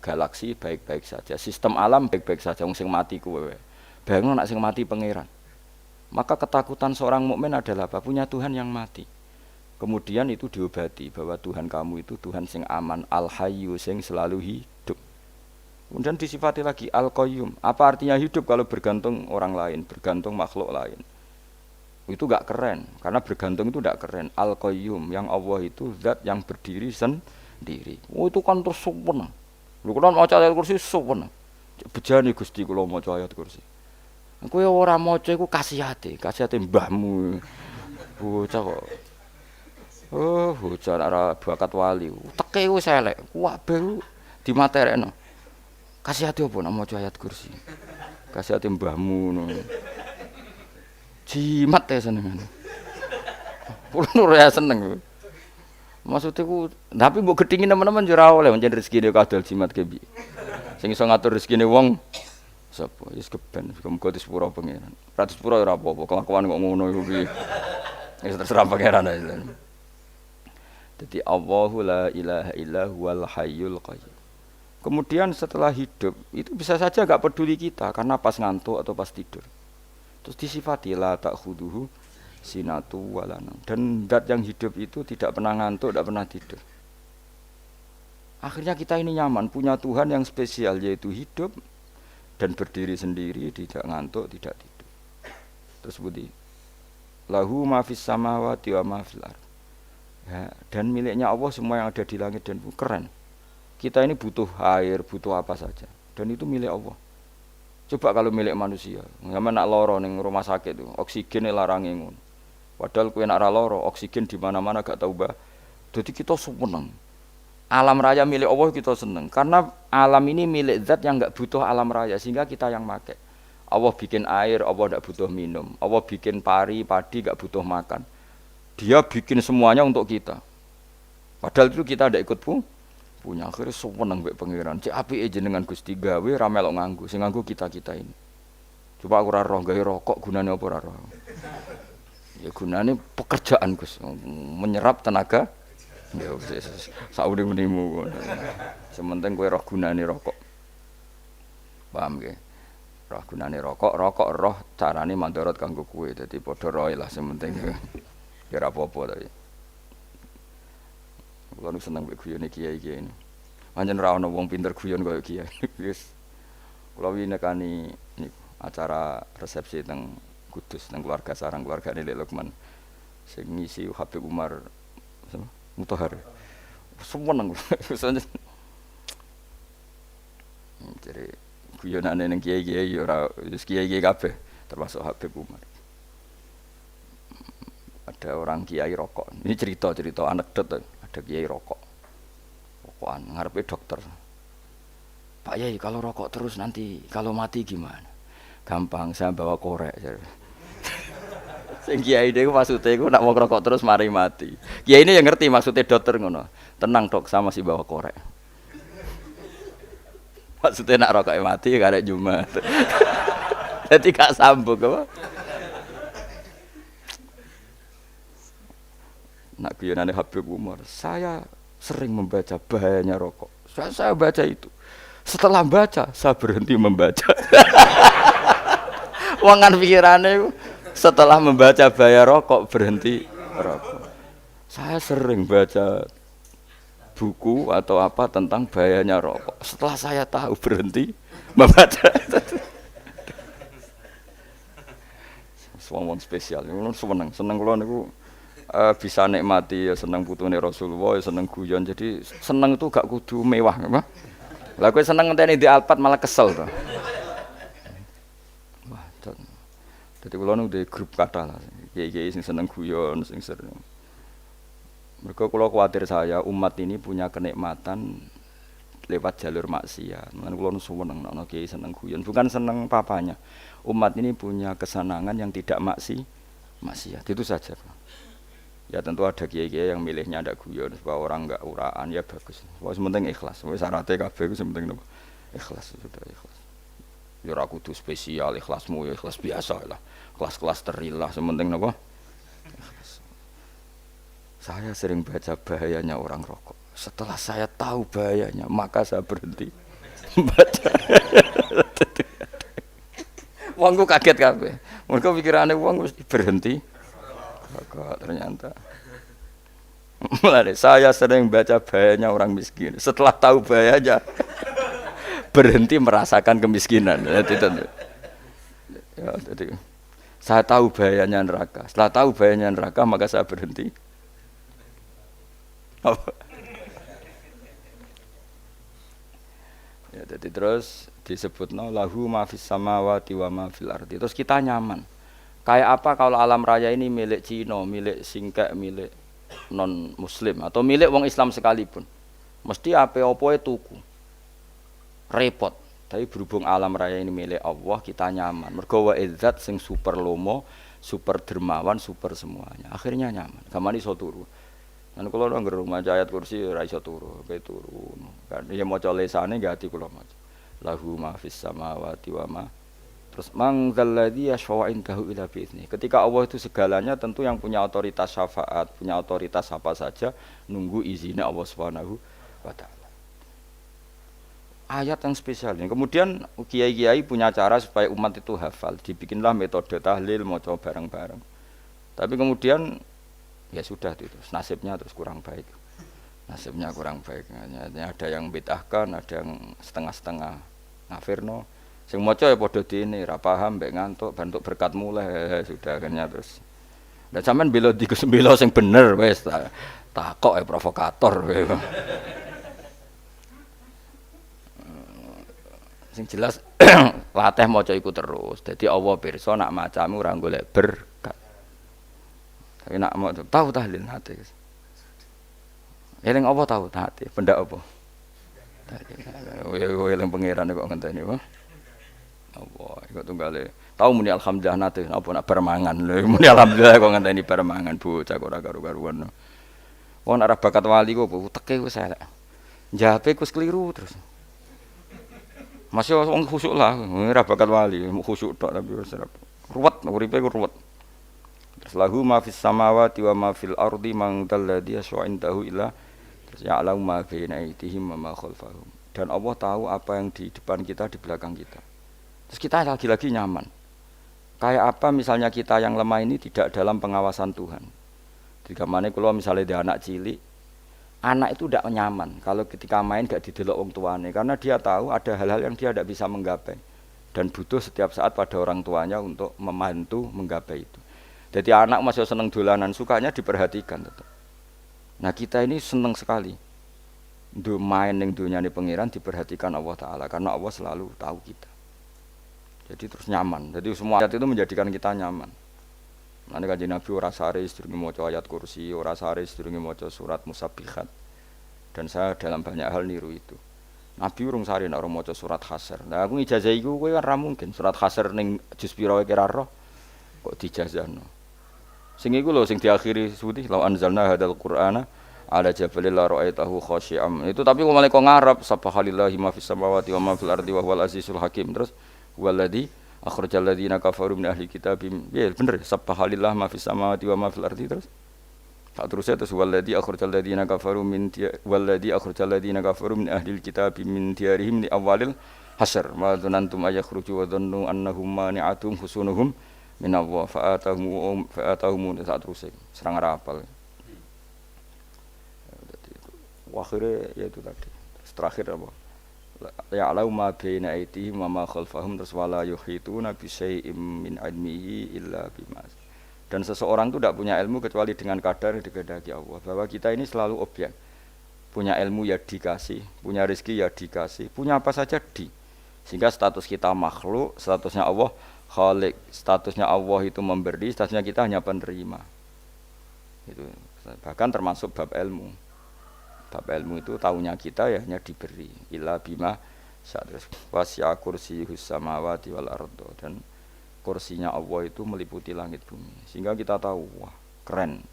galaksi baik-baik saja, sistem alam baik-baik saja. Wong sing mati kuwe bayangno nek sing mati pangeran. Maka ketakutan seorang mukmin adalah apa? Punya Tuhan yang mati. Kemudian itu diobati bahwa Tuhan kamu itu Tuhan sing aman, al-hayyu sing selalu hidup. Kemudian disifati lagi al-qayyum. Apa artinya hidup kalau bergantung orang lain, bergantung makhluk lain? Itu gak keren, karena bergantung itu gak keren. Al-qayyum, yang Allah itu zat yang berdiri sendiri. Oh itu kan terus sempurna. Lho kan maca ayat kursi sopan. Bejane Gusti kula maca ayat kursi. Kowe ora maca iku kasihate mbahmu. Bocah kok. Oh, bocah ora bakat wali. Teke wis elek, kabeh dimaterekno. Kasihate opo nek maca ayat kursi? Kasihate mbahmu ngono. Jimat ya senengan. Kula ora seneng. Maksudnya ku, tapi mbok gedhingi teman-teman yo ora oleh pancen rezekine kadol jimat ke piye. Sing iso ngatur rezekine wong sapa? Wis keben, muga disepuro pangeran. Ra disepuro ora apa-apa, kelakuan kok ngono iku piye. Wis terserah pangeran ae. Jadi Allahu la ilaha illa huwal hayyul qayyum. Kemudian setelah hidup itu bisa saja gak peduli kita karena pas ngantuk atau pas tidur. Terus disifati la ta'khuduhu sinatu walanam. Dan zat yang hidup itu tidak pernah ngantuk, tidak pernah tidur. Akhirnya kita ini nyaman, punya Tuhan yang spesial yaitu hidup dan berdiri sendiri, tidak ngantuk, tidak tidur. Terus budi lahu ma fis samawati wa ma fil ardh. Ya, dan miliknya Allah semua yang ada di langit dan bumi. Keren. Kita ini butuh air, butuh apa saja. Dan itu milik Allah. Coba kalau milik manusia, sama nak loro ning rumah sakit itu, oksigen larang ngono. Padahal kowe nak ra loro, oksigen di mana-mana gak tahu bah. Jadi kita seneng. Alam raya milik Allah kita seneng. Karena alam ini milik zat yang gak butuh alam raya sehingga kita yang make. Allah bikin air, Allah gak butuh minum. Allah bikin padi gak butuh makan. Dia bikin semuanya untuk kita. Padahal itu kita ndak ikut punya. Akhirnya seneng mbek pangeran. Cek apike jenengan Gusti gawe ra melok nganggo. Sing nganggo kita-kita ini. Coba aku ora roh gawe rokok gunane apa ora roh. Ya gunane pekerjaan Gus, menyerap tenaga. Ya wis saurip-uripmu. Sementing kowe roh gunane rokok. Paham nggih? Roh gunane rokok, roh carane mandorot kanggo kowe. Dadi padha roe lah sementing. Ya ora apa-apa tapi. Kulo nu seneng mbek guyone kiai-kiai ini. Pancen ora ana wong pinter guyon kaya kiai. Wis. Kulo wingi nekani niku acara resepsi teng Kudus teng keluarga sarang keluargane Lek Lukman. Sing ngisi Habib Umar sama Mutahar. Seneng. Jadi guyonane ning kiai-kiai ora wis kiai-kiai kabeh termasuk Habib Umar. Ada orang kiai rokok. Ini cerita anekdot. Ada kiai rokokan ngarepe dokter. Pak Yai kalau rokok terus nanti kalau mati gimana? Gampang saya bawa korek. Sing kiai niku maksude iku nak wong rokok terus mari mati. Kiai ini yang ngerti maksudnya dokter ngono. Tenang dok, saya masih bawa korek. Maksudnya nak rokoknya mati gak ada Jumat. Jadi gak sambung apa? Nak guyonane Habib Umar, saya sering membaca bahayanya rokok. Saya baca itu. Setelah baca, saya berhenti membaca. Wangan pikirane setelah membaca bahaya rokok berhenti rokok. Saya sering baca buku atau apa tentang bahayanya rokok. Setelah saya tahu berhenti membaca. Wong spesial, seneng kula niku. Bisa nikmati ya seneng putune Rasulullah ya seneng guyon jadi seneng itu gak kudu mewah apa lah kowe seneng ngenteni di Alphard malah kesel to wah dadi kula nu di grup kata lah kiai-kiai sing seneng guyon sing sering mergo kula kuwatir saya umat ini punya kenikmatan lewat jalur maksiat men kula nu seneng ana kiai seneng guyon bukan seneng papanya umat ini punya kesenangan yang tidak maksiat itu saja. Ya tentu ada kiai-kiai yang milihnya ada guyon supaya orang enggak uraan ya bagus. Wis penting ikhlas. Wis syaratnya kabeh iku penting nopo? Ikhlas sudah ikhlas. Ya ora kudu spesial ikhlasmu ya ikhlas biasa lah. Kelas-kelas terilah penting nopo? Ikhlas. Saya sering baca bahayanya orang rokok. Setelah saya tahu bahayanya, maka saya berhenti membaca. Wongku kaget kabeh. Mergo pikirane wong wis berhenti. Kok ternyata mulai saya sering baca bahayanya orang miskin setelah tahu bahayanya berhenti merasakan kemiskinan jadi saya tahu bahayanya neraka setelah tahu bahayanya neraka maka saya berhenti ya jadi terus disebutna lahu ma fis samawati wa ma fil ardi terus kita nyaman. Kayak apa kalau alam raya ini milik Cina, milik Singkek, milik non-muslim atau milik wong Islam sekalipun. Mesti apa-apa tuku. Repot. Tapi berhubung alam raya ini milik Allah, kita nyaman. Mergo wa izzat sing super lomo, super dermawan, super semuanya. Akhirnya nyaman. Gamane iso turu. Kan kula nang rumah ayat kursi ora iso turu, kae turu. Kan ya maca lesane ganti kula maca. Lahu ma fis samawati wa ma. Terus mang dzalladzi yashfa'u indahu illa bi'izni. Ketika Allah itu segalanya tentu yang punya otoritas syafaat, punya otoritas apa saja nunggu izinnya Allah Subhanahu wa taala. Ayat yang spesial ini. Kemudian kiai-kiai punya cara supaya umat itu hafal. Dibikinlah metode tahlil mau coba bareng-bareng. Tapi kemudian ya sudah itu nasibnya terus kurang baik. Nasibnya kurang baik. Ada yang bid'ahkan, ada yang setengah-setengah ngafirno. Sing maca ya padha dene, ra paham mbek ngantuk, bentuk berkat mulai sudah akhirnya terus. Dan sampean bela bela sing bener wis takok provokator kowe. Sing jelas latih maca iku terus. Dadi Allah pirsa nak macamu ora golek berkat. Tapi nak mau tahu tahlil nate. Eling apa tahu nate? Benda apa? Eling pangeran kok ngenteni apa? Apa iku tunggale. Tahu muni alhamdulillah nate apa nak bermangan. Muni alhamdulillah kok ngenteni bermangan bocah kok ora karo-karuan. Wong ora bakat wali kok teke wis elek. Njape wis keliru terus. Masih wong khusyuk lah, ora bakat wali, khusyuk tok tapi wis ruwet, uripe ku ruwet. Terus lahu ma fis samawati wa ma fil ardi man dalladzi yashwa'indahu illa terus ya'lamu ma baina aydihim wa ma khalfahum. Dan Allah tahu apa yang di depan kita, di belakang kita. Terus kita lagi-lagi nyaman. Kayak apa misalnya kita yang lemah ini tidak dalam pengawasan Tuhan. Digamane kula misalnya dia anak cilik, anak itu tidak nyaman kalau ketika main gak didelok wong tuane karena dia tahu ada hal-hal yang dia tidak bisa menggapai dan butuh setiap saat pada orang tuanya untuk membantu menggapai itu. Jadi anak masih seneng dolanan, sukanya diperhatikan tetap. Nah kita ini seneng sekali main ning dunyane pangeran diperhatikan Allah Ta'ala karena Allah selalu tahu kita. Jadi terus nyaman. Jadi semua ayat itu menjadikan kita nyaman. Nanti Kanjeng Nabi ora sare sedurunge maca ayat kursi, ora sare sedurunge maca surat Musabbihat. Dan saya dalam banyak hal niru itu. Nabi urung sare nek ora maca surat Hasyr. Lah aku ijazah iku kowe ora mungkin surat Hasyr ning juz pira wae kira roh kok dijazahno. Sing iku lho sing diakhiri suti law anzalna hadzal qur'ana ala jabalil la ra'aitahu khashi'am. Itu tapi kok malah kok ngarep subhanallahi ma fis samawati wa ma fil ardi wa huwal azizul hakim. Terus waladzi akhrajal ladzina kafaru min ahli kitab. Ya bener subhanallah ma fis samawati wa ma fil ardi terus. Tak terusnya terus waladzi akhrajal ladzina kafaru min waladzi akhrajal ladzina kafaru min ahli kitab min diyarihim li awalil hasr ma dzanantum ayakhruju wa dhannu annahum mani'atum husunuhum min Allah fa'atahum tak terusnya serang rapal. Akhirnya ya itu tadi. Terakhir apa? Ya'lamu ma baina aydihim wa ma khalfahum terus wala yuhituna bi syai'im min ilmihi illa bima. Dan seseorang itu tidak punya ilmu kecuali dengan kadar yang dikehendaki Allah. Bahwa kita ini selalu objek. Punya ilmu ya dikasih, punya rezeki ya dikasih, punya apa saja di. Sehingga status kita makhluk, statusnya Allah Khalik, statusnya Allah itu memberi, statusnya kita hanya penerima. Itu bahkan termasuk bab ilmu. Bab ilmu itu tahunya kita ya hanya diberi illa bima terus wasi'a kursiyus samawati wal ardo dan kursinya Allah itu meliputi langit bumi sehingga kita tahu wah keren.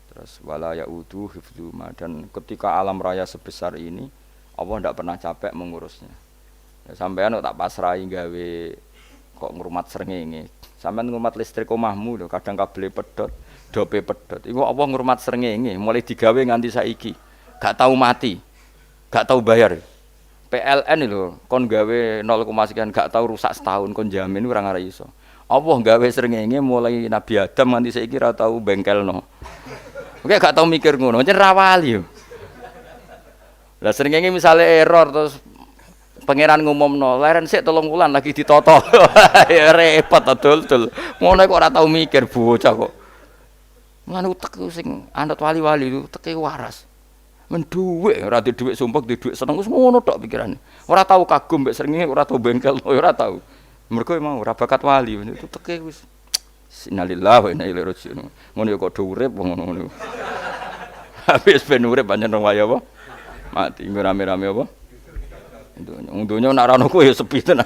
Terus wala yaudu hifdzuma dan ketika alam raya sebesar ini Allah tidak pernah capek mengurusnya. Ya, sampean tak pasrahi gawe kok ngrumat srengenge. Sampean ngrumat listrik omahmu lho kadang kabel pedhot, dope pedhot. Iku Allah ngrumat srengenge mulai digawe nganti saiki. Gak tahu mati, gak tahu bayar. PLN itu kon gawe 0, sekian gak tahu rusak setahun kon jamin ora ngara iso. Allah gawe srengenge mulai Nabi Adam nganti saiki ora tahu bengkelno. Oke gak tahu mikir ngono, pancen ra wali yo. Lah srengenge misale error terus pangeran ngumumno, leren sik 3 wulan lagi ditoto. Ya repot dul-dul. Ngono kok ora tahu mikir bocah kok. Mulane utek sing anut wali-wali itu teke waras. Men dhuwit ora di dhuwit sumpek di dhuwit seneng wis ngono tok pikirane. Ora tahu kagum mbek srengenge, ora tahu bengkel, ora tahu. Mergo mau ora bakat wali itu teke wis innalillahi wa inna ilaihi raji'un. Ngono ya kok do urip ngono. Habis ben urip pancen rong waya apa? Mati nggo rame-rame apa? Untunya nak rano ku ya sepi tenan.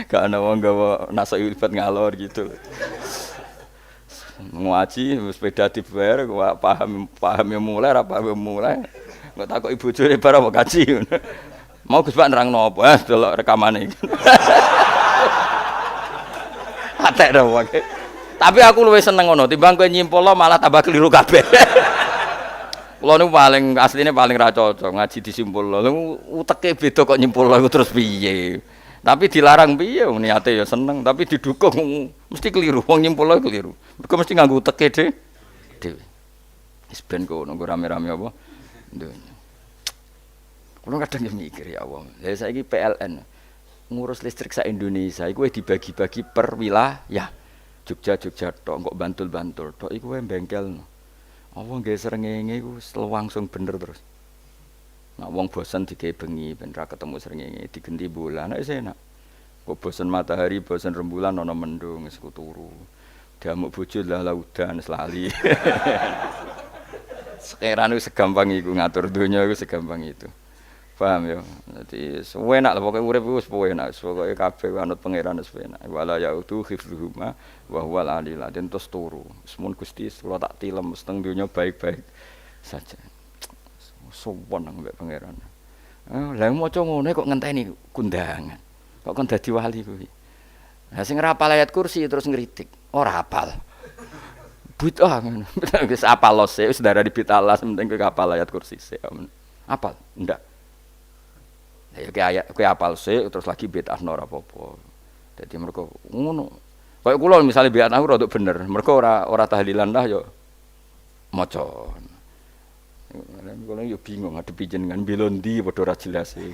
Gak ana wong gawa nasa ilfat ngalor gitu. Ngaji sepeda dibayar paham yang mulai apa yang mulai. Enggak takut ibu jure barang mau kaji. Mau Gus Pak nerangno apa? Delok rekamane iki. Atek dah wae. Tapi aku luwih seneng ngono timbang kowe nyimpulno malah tambah keliru kabeh. Kulo niku paling asline paling ra cocok ngaji disimpulno. Lha uteke beda kok nyimpulno terus piye. Tapi dilarang piye wong niate ya seneng, tapi didukung mesti keliru. Wong nyimpulno keliru. Mergo mesti nganggo uteke dhewe. Wis ben kono rame-rame apa. Dunya. Kulo kadang yo mikir ya Allah. Lah saiki PLN ngurus listrik sak Indonesia iku dibagi-bagi per wilayah. Jogja tok, kok Bantul tok iku wae bengkelno. Apa nggih srengenge iku langsung bener terus. Nek wong bosen digawe bengi ben ra ketemu srengenge digenti bulan nek enak. Kok bosen matahari, bosen rembulan ana mendung wis turu. Diamuk bojo lah udan selali. Sekarang itu segampang iku ngatur donya iku segampang itu. Paham ya? Jadi enak lah pokoknya urip wis enak, pokoke kabeh anut pangeran wis enak. Wala yautu khifruhuma wa huwal alil adzim terus turu. Semun Gusti kula tak tilem seteng donya baik-baik saja. Sowan nang mbek pangeran. Lah maca ngene kok ngenteni kundangan. Kok kon dadi wali kuwi. Lah sing ora hafal ayat kursi terus ngritik, ora hafal. Bid'ah ngono. Wis apal lose wis darani bid'ah penting kowe hafal ayat kursi sik. Apal? Ndak. Ya kowe apal sik terus lagi bid'ah ora apa-apa. Dadi mergo ngono. Kaya kula misale bid'ah aku rada bener, mergo ora tahlilan lah ya maca. Kula yo bingung ngadepi jenengan bela ndi padha ora jelas e.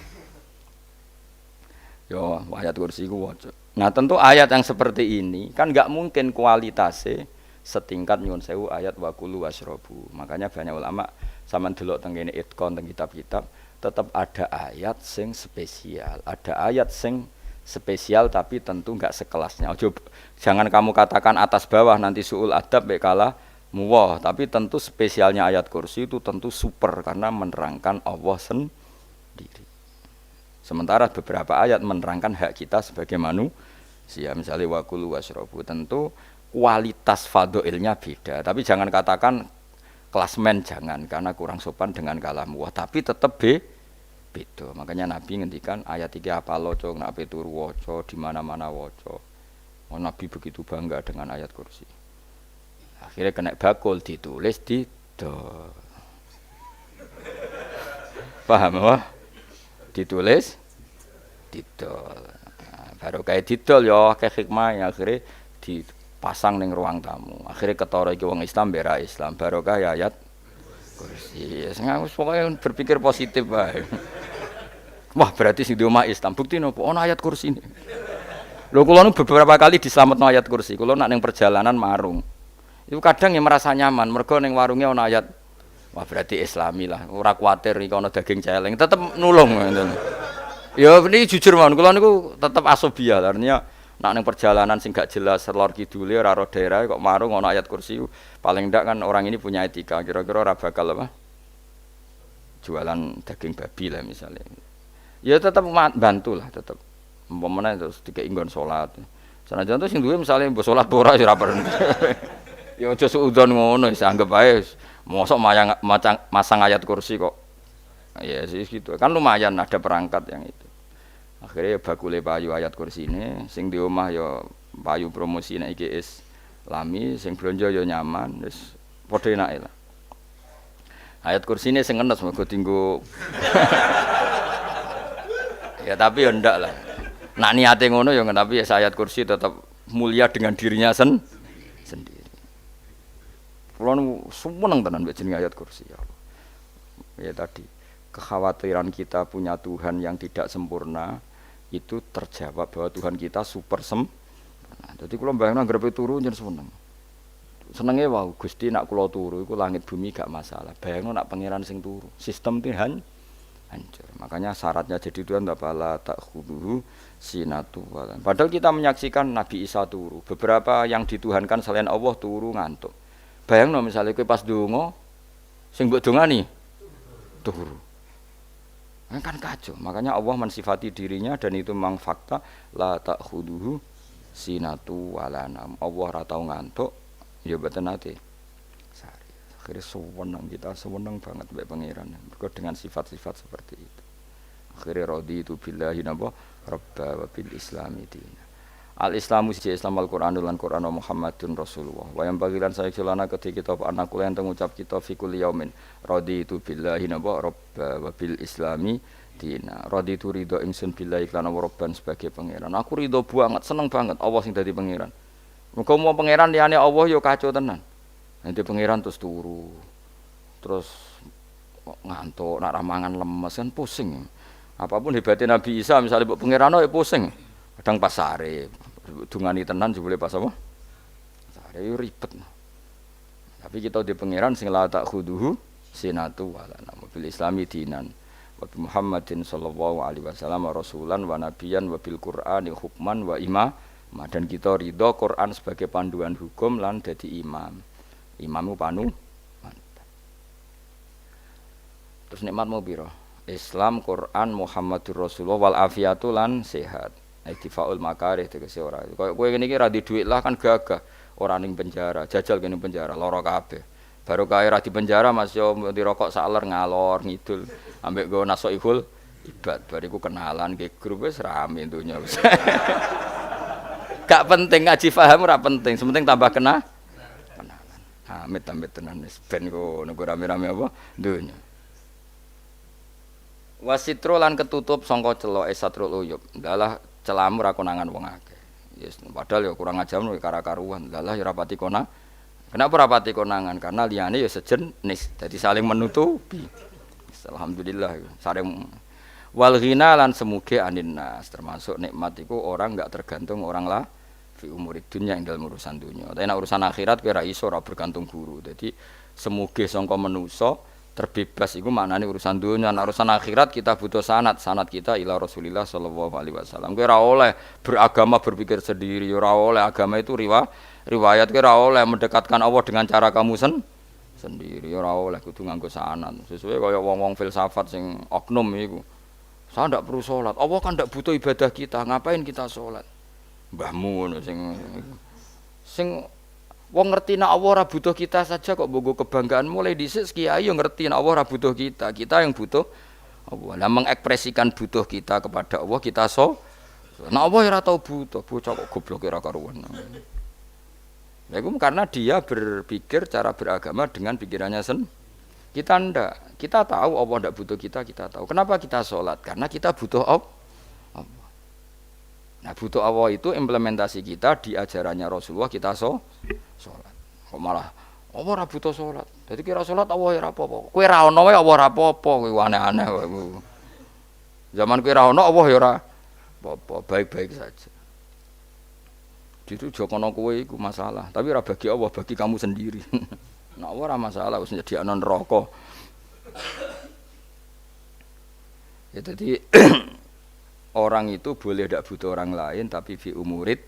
Yo ayat kursi ku waca. Nah, tentu ayat yang seperti ini kan enggak mungkin kualitasnya setingkat nyuwun sewu ayat waqulu wasrobu. Makanya banyak ulama sampean delok teng kene itqon teng kitab-kitab tetap ada ayat sing spesial, ada ayat sing spesial tapi tentu enggak sekelasnya. Jangan kamu katakan atas bawah nanti suul adab baik kalah muwah, tapi tentu spesialnya ayat kursi itu tentu super karena menerangkan Allah sendiri. Sementara beberapa ayat menerangkan hak kita sebagai manusia, misalnya waqulu wasrobu, tentu kualitas fadhailnya beda. Tapi jangan katakan klasmen, jangan, karena kurang sopan dengan kalam Allah, tapi tetap beda. Makanya Nabi ngendikan ayat 3 apal waca, nek ape turu waca, di mana-mana waca. Oh, Nabi begitu bangga dengan ayat kursi. Akhirnya kena bakul ditulis di paham apa? Ditulis didol. Baru kayak didol ya akeh hikmah akhirnya dipasang ning ruang tamu. Akhirnya ketara iki wong Islam bera Islam barokah ya ayat kursi. Sing pokoke berpikir positif wae. Wah, berarti sing di omah Islam bukti nopo ana ayat kursi ini. Lho kula nu beberapa kali dislametno ayat kursi. Kula nak ning perjalanan marung. Itu kadang yang merasa nyaman mergo ning warunge ana ayat. Wah, berarti Islami lah. Ora kuwatir iki ana daging celeng, tetep nulung ngoten. Ya ini jujur mawon, kula niku tetep asobia, artinya nak ning perjalanan sing gak jelas lor kidule ora ro daerah kok marung ana ayat kursi, paling ndak kan orang ini punya etika, kira-kira ora bakal apa? Jualan daging babi lah misalnya. Ya tetep bantulah tetep. Umpamane terus dikek nggon salat. Sanajan to sing duwe misale mbok salat ora ya ora perlu. Ya aja suudzon ngono, wis anggap ae mosok masang ayat kursi kok. Ya sih gitu. Kan lumayan ada perangkat yang itu. Akhirnya bakule payu ayat kursi ini, sing di omah ya payu promosi nek iki Islami, sing blonjo ya nyaman, wis padha enake lah. Ayat kursi ini sing enes mergo dienggo. Ya tapi ya ndak lah. Nak niate ngono ya tapi ya ayat kursi tetap mulia dengan dirinya sendiri. Kula nu seneng tenan mbek jeneng ayat kursi ya Allah. Ya tadi kekhawatiran kita punya Tuhan yang tidak sempurna itu terjawab bahwa Tuhan kita super sempurna. Jadi kula mbayangno anggar turu njen seneng. Senenge wae Gusti nak kula turu iku langit bumi gak masalah. Bayangno nak pangeran sing turu, sistem Tuhan hancur. Makanya syaratnya jadi Tuhan bala takhuduhu sinatu walan. Padahal kita menyaksikan Nabi Isa turu. Beberapa yang dituhankan selain Allah turu ngantuk. Bayangno misalnya kowe pas donga sing mbok dongani turu. Kan kacau. Makanya Allah mensifati dirinya dan itu memang fakta la ta'khuduhu sinatu walanam. Allah ora tau ngantuk, Ya mboten nate. Sari. Akhirnya sewenang kita sewenang banget mbek pangeran. Mergo dengan sifat-sifat seperti itu. Akhirnya raditu billahi napa rabba wa bil islami dina. Al Islamu siji Islam Al Qur'anul lan Qur'an Muhammadun Rasulullah. Wa yang bagilan saya celana ketika kita anak kula enten ngucap kita fi kulli yaumin raditu billahi napa rabba wa bil islami dina. Raditu ridho ingsun billahi lan rabban sebagai pangeran. Aku ridho banget, seneng banget Allah sing dadi pangeran. Muga mau pangeran liyane Allah yo kacau tenan. Nanti pangeran terus turu. Terus ngantuk, nak ramangan lemes kan pusing. Apapun hebatnya Nabi Isa misalnya mbok pangeran ya pusing. Kadang pas sare, dungani tenan jebule pas apa? Sare ribet. Tapi kita di pangeran sing la tak khuduhu sinatu wala nama bil islami dinan. Wa Muhammadin sallallahu alaihi wasallam rasulan wa nabiyan wa bil Qur'ani hukman wa dan kita ridho Quran sebagai panduan hukum lan dadi imam. Imamu panu. Terus nikmatmu piro? Islam, Quran, Muhammadur Rasulullah wal afiatu lan sehat. Ittifaul makarih tegese ora. Kaya kowe ngene iki ra di dhuwit lah kan gagah. Ora ning penjara, jajal kene penjara lara kabeh. Baru kae ra di penjara Mas yo dirokok saler ngalor ngidul. Ambek go nasoihul ibad. Bariku kenalan ke grup wis rame dunya wis. Gak penting ngaji paham ora penting, sementing tambah kenalan. Amit-amit tenan wis ben kok nego rame-rame apa dunya. Wasitro lan ketutup sangka celoke satrul uyub. Dalah celamu ra konangan wong akeh. Yes, padahal ya kurang ajar kara-karuan. Dalah ya rapati konang. Kenapa rapati konangan? Karena liyane ya sejenis. Jadi saling menutupi. Alhamdulillah saling wal ghina lan semuge aninnas termasuk nikmat iku orang enggak tergantung orang lah fi umurid dunya ing dalam urusan dunya. Tapi nek urusan akhirat kowe ra iso ora bergantung guru. Jadi semuge sangka manusa terbebas iku maknane urusan dunia. Nah, urusan akhirat kita butuh sanad kita ila Rasulillah sallallahu alaihi wasallam. Kowe ora oleh beragama berpikir sendiri, ora oleh agama itu riwayat kowe ora oleh mendekatkan Allah dengan cara kamu sendiri, ora oleh kudu nganggo sanad. Sesuai kaya wong-wong filsafat sing oknum iku. Saya ndak perlu salat. Allah kan ndak butuh ibadah kita, ngapain kita salat? Mbahmu ngono sing wong ngerti nek Allah ora butuh kita saja kok bogo kebanggaan mulai dhisik kiai yo ngerti nek Allah ora butuh kita yang butuh Allah. Lah mengekspresikan butuh kita kepada Allah kita nek Allah ora tau butuh, bocah kok goblok ora karuan. Nah, itu karena dia berpikir cara beragama dengan pikirannya kita ndak. Kita tahu Allah ndak butuh kita tahu. Kenapa kita sholat? Karena kita butuh Allah. Nah, butuh Allah itu implementasi kita di ajarannya Rasulullah kita sholat. Kok malah Allah ora butuh sholat. Jadi kira sholat Allah ora apa-apa. Kowe ra ono wae Allah ora apa-apa, kowe aneh-aneh wae. Zaman kowe ra ono Allah ya ora apa-apa, baik-baik saja. Itu jokono kowe iku masalah, tapi ora bagi Allah, bagi kamu sendiri. Nah, Allah ora masalah wis nyediakno neraka. Ya jadi orang itu boleh tidak butuh orang lain tapi fi umurid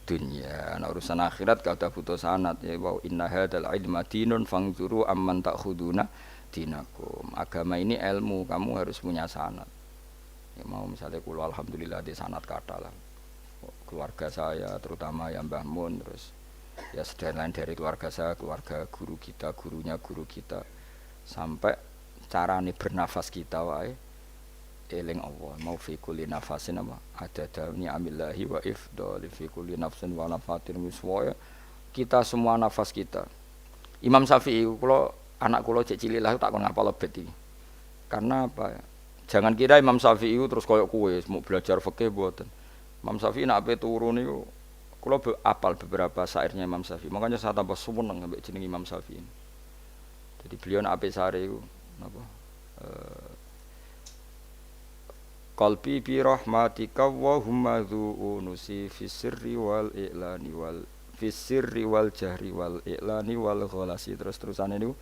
dunia. Nah, urusan akhirat gak ada butuh sanad ya wa inna hadzal ilma dinun fangzuru amman ta'khuduna dinakum. Agama ini ilmu, kamu harus punya sanad. Ya mau misalnya kula alhamdulillah di sanad kata lah. Keluarga saya terutama yang Mbah Mun terus ya sedaya lain dari keluarga saya, keluarga guru kita, gurunya guru kita sampai carane bernafas kita wae eling Allah mau fi kulli nafasin apa ada ni'amillahi wa ifdali fi kulli nafsin wa nafatin wiswaya kita semua nafas kita. Imam Syafi'i kula anak kula cek cilik lah tak kon ngapal lebet iki. Karena apa? Jangan kira Imam Syafi'i terus koyo kowe mau belajar fikih mboten. Imam Syafi'i nek ape turu niku kula apal beberapa syairnya Imam Syafi'i. Makanya saya tambah seneng ambek jeneng Imam Syafi'i. Jadi beliau nek ape sare iku napa qalbi bi rahmatika wa humma dzu'unusi fis sirri wal i'lani wal fis sirri wal jahri wal i'lani wal ghalasi terus-terusane niku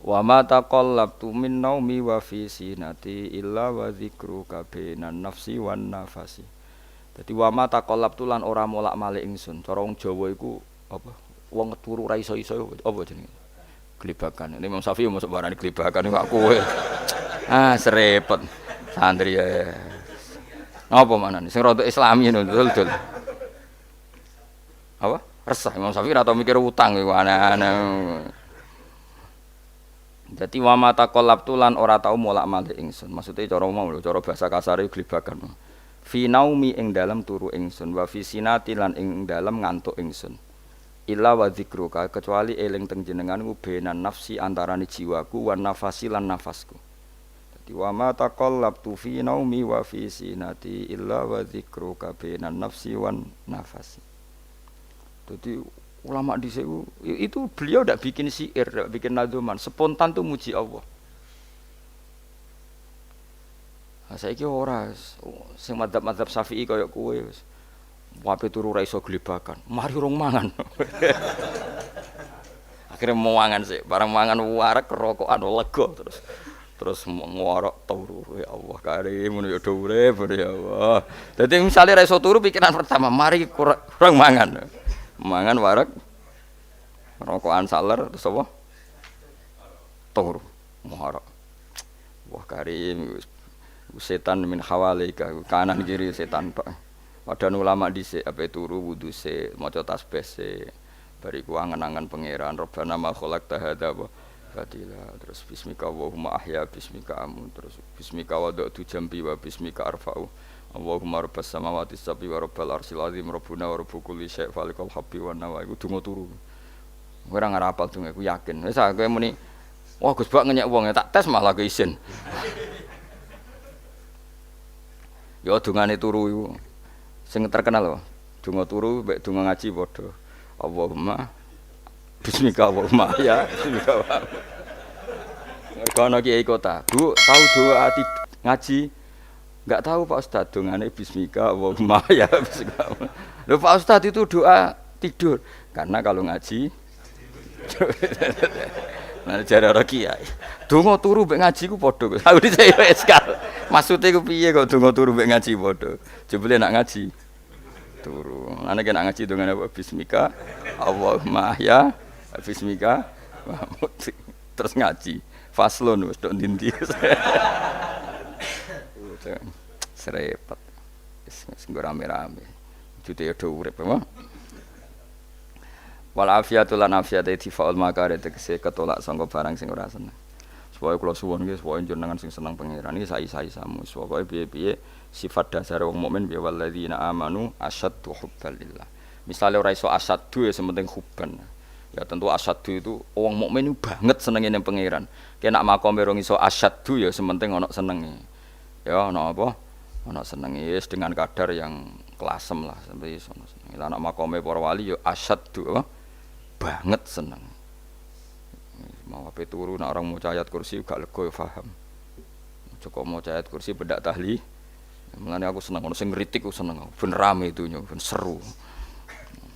wa ma taqallabtu min naumi wa fi sinati illa wa dzikruka bainan nafsi wan nafasi. Dadi wa ma taqallabtu lan ora molak-malik ingsun. Cara wong Jawa iku apa? Wong turu ra iso-iso apa jenenge? Glebakan. Imam Syafi'i mosok barani glebakan kok kowe. Serepet. Santri ya. Apa manane? Sing rada Islami ngono dul. Apa? Resah Imam Syafi'i ora tau mikir utang iku aneh-aneh. Dadi wa mata qallabtu lan ora tau molak-malik ingsun. Maksude cara umum lho, cara bahasa kasare glibakan. Fi naumi ing dalem turu ingsun wa fi sinati lan ing dalem ngantuk ingsun. Illa wa dzikruka kecuali eling teng jenenganku benan nafsi antarane jiwaku wan nafasi lan nafasku. Dadi wa ma taqallabtu fi naumi wa fi sinati illa wa dzikruka benan nafsi wan nafasi. Dadi ulama dhisik itu beliau ndak bikin syair, ndak bikin nadzuman, spontan tuh muji Allah. Nah, saiki ora sing madzhab Syafi'i kaya kowe wis wape turu ra iso glebakan. Mari urung mangan. Akhire mau mangan sik, bareng mangan wareg rokokan lega terus ngorok turu. Ya Allah karim ngono ya do urip ya Allah. Dadi misale ra iso turu pikiran pertama, mari kurang mangan. Mangan wareg rokokan saler terus apa? Turu. Ngorok. Wah karim setan min hawalika kanan kiri setan Pak. Padahal ulama dhisik ape turu wudu se maca tasbih se bariku angen-angen pangeran Rabbana ma khalaqta hadza batila terus bismika Allahumma ahya bismika amun terus bismika wada'tu jambi wa bismika arfa'u Allahumma rabbas samawati sab'i wa rabbal arsyil azim rabbuna wa rabbu kulli syai' falikal habbi wan nawa iku donga turu ora ngarapal donga iku yakin wis kowe muni wah Gus Bak ngenyek wong tak tes malah ke isin ya dongane turu iku sing terkenal wae donga turu mek donga ngaji padha Allahumma bismika Allahumma ya bismika mergo kiai kota Bu tahu doa ngaji enggak tahu Pak Ustaz dongane bismika Allahumma ya bismika lho Pak Ustaz itu doa tidur karena kalau ngaji nah jare ora kiai donga turu mek ngaji ku padha aku dhisik eskal maksude ku piye kok donga turu mek ngaji padha jebule nak ngaji turu. Ana kena ngaji dengan apa bismika Allahumma ya bismika terus ngaji faslun wis tok ndi-ndi. Serepet. Wis rame-rame. Jute yo do urip apa? Wal afiatu lan afiate tifaul makare tegese ketolak sangka barang sing ora seneng. Supaya kula suwun nggih supaya jenengan sing seneng pangeran iki sai-saisamu. Pokoke piye-piye sifat dasar wong mukmin bi walladzina amanu asyaddu hubban lillah. Misale ora iso asyaddu ya sementing hubban. Ya tentu asyaddu itu wong mukmin itu banget senenge ning pangeran. Kena makome rong iso asyaddu ya sementing ana senenge. Ya ana apa? Ana senenge wis dengan kadar yang klasem lah sampai iso ana senenge. Lah ana makome para wali ya asyaddu apa? Banget seneng. Mau ape turu nek orang maca ayat kursi gak lega ya paham. Cukup maca ayat kursi bedak tahli. Mulane aku seneng ono sing ngritik aku seneng. Ben rame itu ben seru.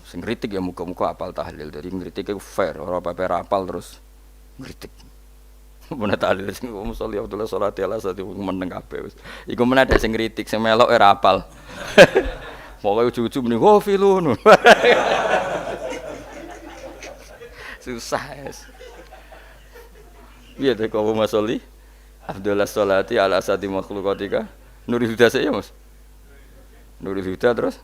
Sing ngritik ya muga-muga apal tahlil. Jadi ngritik iku fair, ora apa-apa apal terus ngritik. Bener tahlil sing musolli Abdullah sholati ala sate meneng kabeh wis. Iku meneh ada sing ngritik, sing melok ora apal. Pokoke ujug-ujug muni wo filun. Susah es. Piye to kok musolli Abdullah sholati ala sate makhluqatika. Nurul Huda saya Mas. Nurul Huda terus.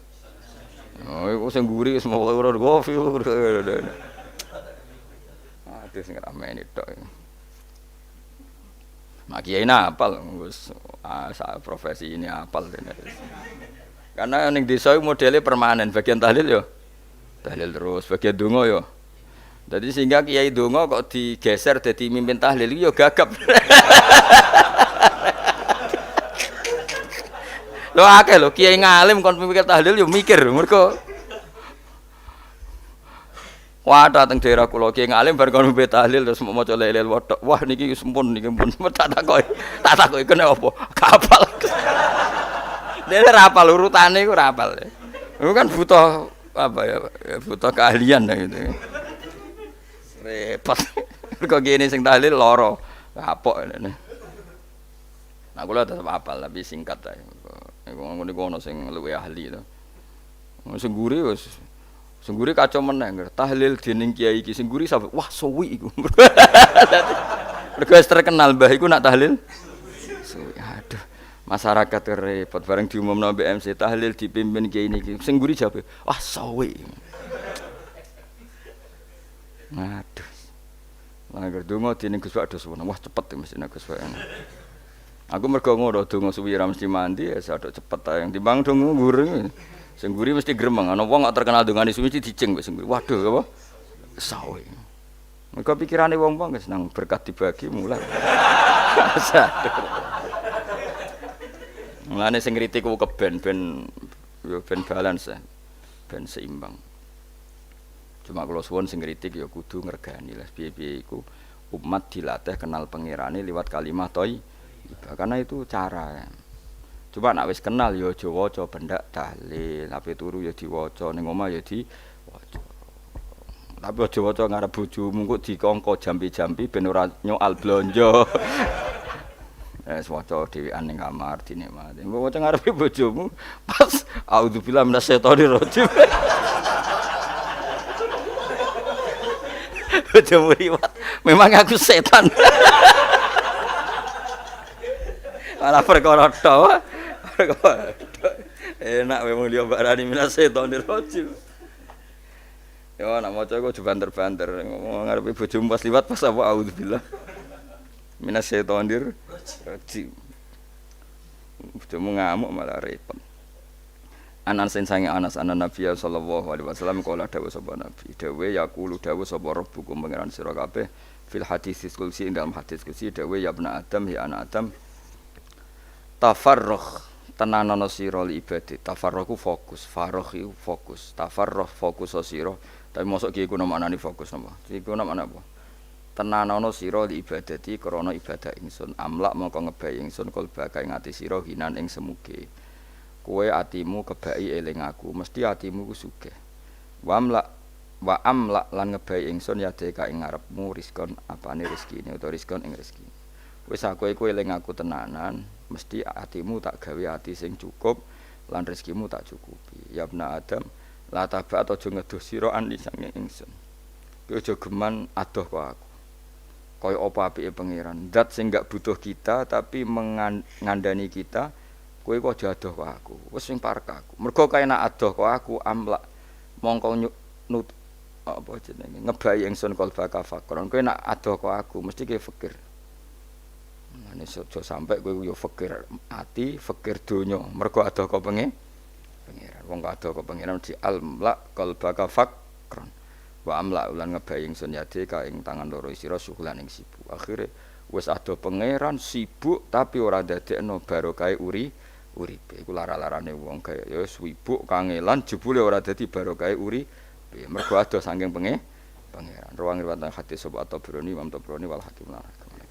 Oh, iku sing nguri wis mau ora gofil. Aduh sing ramene tok. Mak kiai apal wis profesi ini apal dene. Karena ning desa iku modele permanen, bagian tahlil yo. Tahlil terus, bagian donga yo. Jadi sehingga kiai donga kok digeser dadi mimpin tahlil yo gagap. Lho akeh lho kiai ngalim kon mikir tahlil yo mikir mergo wah dateng daerah kula kiai ngalim bar kon mikir tahlil terus maca la ilaha illallah wah niki sempun niki pun tak takoki kene apa kapal dene ra apal urutane iku ra apal iku kan butuh apa ya butuh keahlian gitu repot mergo gene sing tahlil lara kapok ngene nah kula tetep apal tapi singkat ae iku ngono sing luwih ahli to. Sing guri wis sing guri kacau meneh tahlil dening kiai iki sing guri sampe wah suwi iku. Mergo terkenal mbah iku nak tahlil. Suwi aduh masyarakat repot bareng diumumno mbek MC tahlil dipimpin kiai niki. Sing guri jabe wah suwi. Aduh. Lah donga dene Gus Pak dos wah cepet mesti Gus Pak. Aku mergo ngono donga suwi ra mesti mandi ya sadok cepet ae. Timbang donga nguri. Sing nguri mesti gremeng. Ana wong kok terkenal dongane suwi mesti dicing wis nguri. Waduh apa? Sawe. Mergo pikirane wong-wong wis nang berkat dibagi mulai. Sadok. Mulane sing kritik ku keben yo ben balance, ben seimbang. Cuma kalau suwon sing kritik ya kudu ngergani lah piye-piye iku umat dilatih kenal pangerane liwat kalimat thayyibah. Karena itu cara. Coba nek wis kenal ya aja waca bendak dalil, ape turu ya diwaca, ning omah ya diwaca. Tapi aja waca ngarep bojomu kok dikongko jampi-jampi ben ora nyoal blonjo. Waca dhewean ning kamar dinikmati. Mbok waca ngarepe bojomu pas auzubillahi minasyaitonir rajim. Bojomu liwat, memang aku setan. Malah perkara tok. Enak memang dia barani minasyaitonir rajim. Ya nek maca kok banter-banter ngomong ngarepe bojomu pas liwat pas apa auzubillahi minasyaitonir rajim. Bojomu ngamuk malah repot. Anas sange Anas Nabi sallallahu alaihi wasallam kala dawuh sapa Nabi. Dawuh yaqulu dawuh sapa rabbukum pangeran sira kabeh fil hadis qudsi ing dalam hadis qudsi dawuh ya ibna Adam ya anak Adam tafarrugh tenanono sira li ibadah. Tafarrugh fokus, faragh iku fokus. Tafarrugh fokus sira. Tapi mosok ki iku maknane fokus napa? Iku maknane apa? Tenanono sira li ibadati krana ibadah ingsun. Amlak mongko ngebayi ingsun kalbaka ing ati sira hinan ing semuge. Kowe atimu kebaki eling aku, mesti atimu ku sugih. Wa amlak lan ngebayi ingsun ya deka ing ngarepmu rizkon apane rezekine utawa rizkon ing rezeki. Wis aku iku eling aku tenanan, mesti atimu tak gawe ati sing cukup lan rezekimu tak cukupi. Ya ibna Adam, la tabat aja ngedoh sira an lisange ingsun. Kowe aja geman adoh kok aku. Kaya apa apike pangeran, zat sing gak butuh kita tapi mengandani kita. Kowe kok aja adoh kok aku. Wis sing parek aku. Mergo kae nek adoh kok aku amlak mongko nut apa jenenge ngebayi ingsun kalbaka fakron. Kowe nek adoh kok aku mesti kowe fikir. Mane aja sampe kowe yo fikir ati, fikir donya. Mergo adoh kok pangeran. Wong kok adoh kok pangeran di amlak kalbaka fakron. Wa amlak ulan ngebayi ingsun yade ka ing tangan loro sira syukulan ing sibuk. Akhire wis adoh pangeran sibuk tapi ora dadekno barokah uripe iku lara-larane wong kaya ya sibuk kangelan jebule ora dadi barokah uripe mergo adoh saking pangeran ruang riwayat hadis sapa Tabrani Imam Tabrani wal Hakim.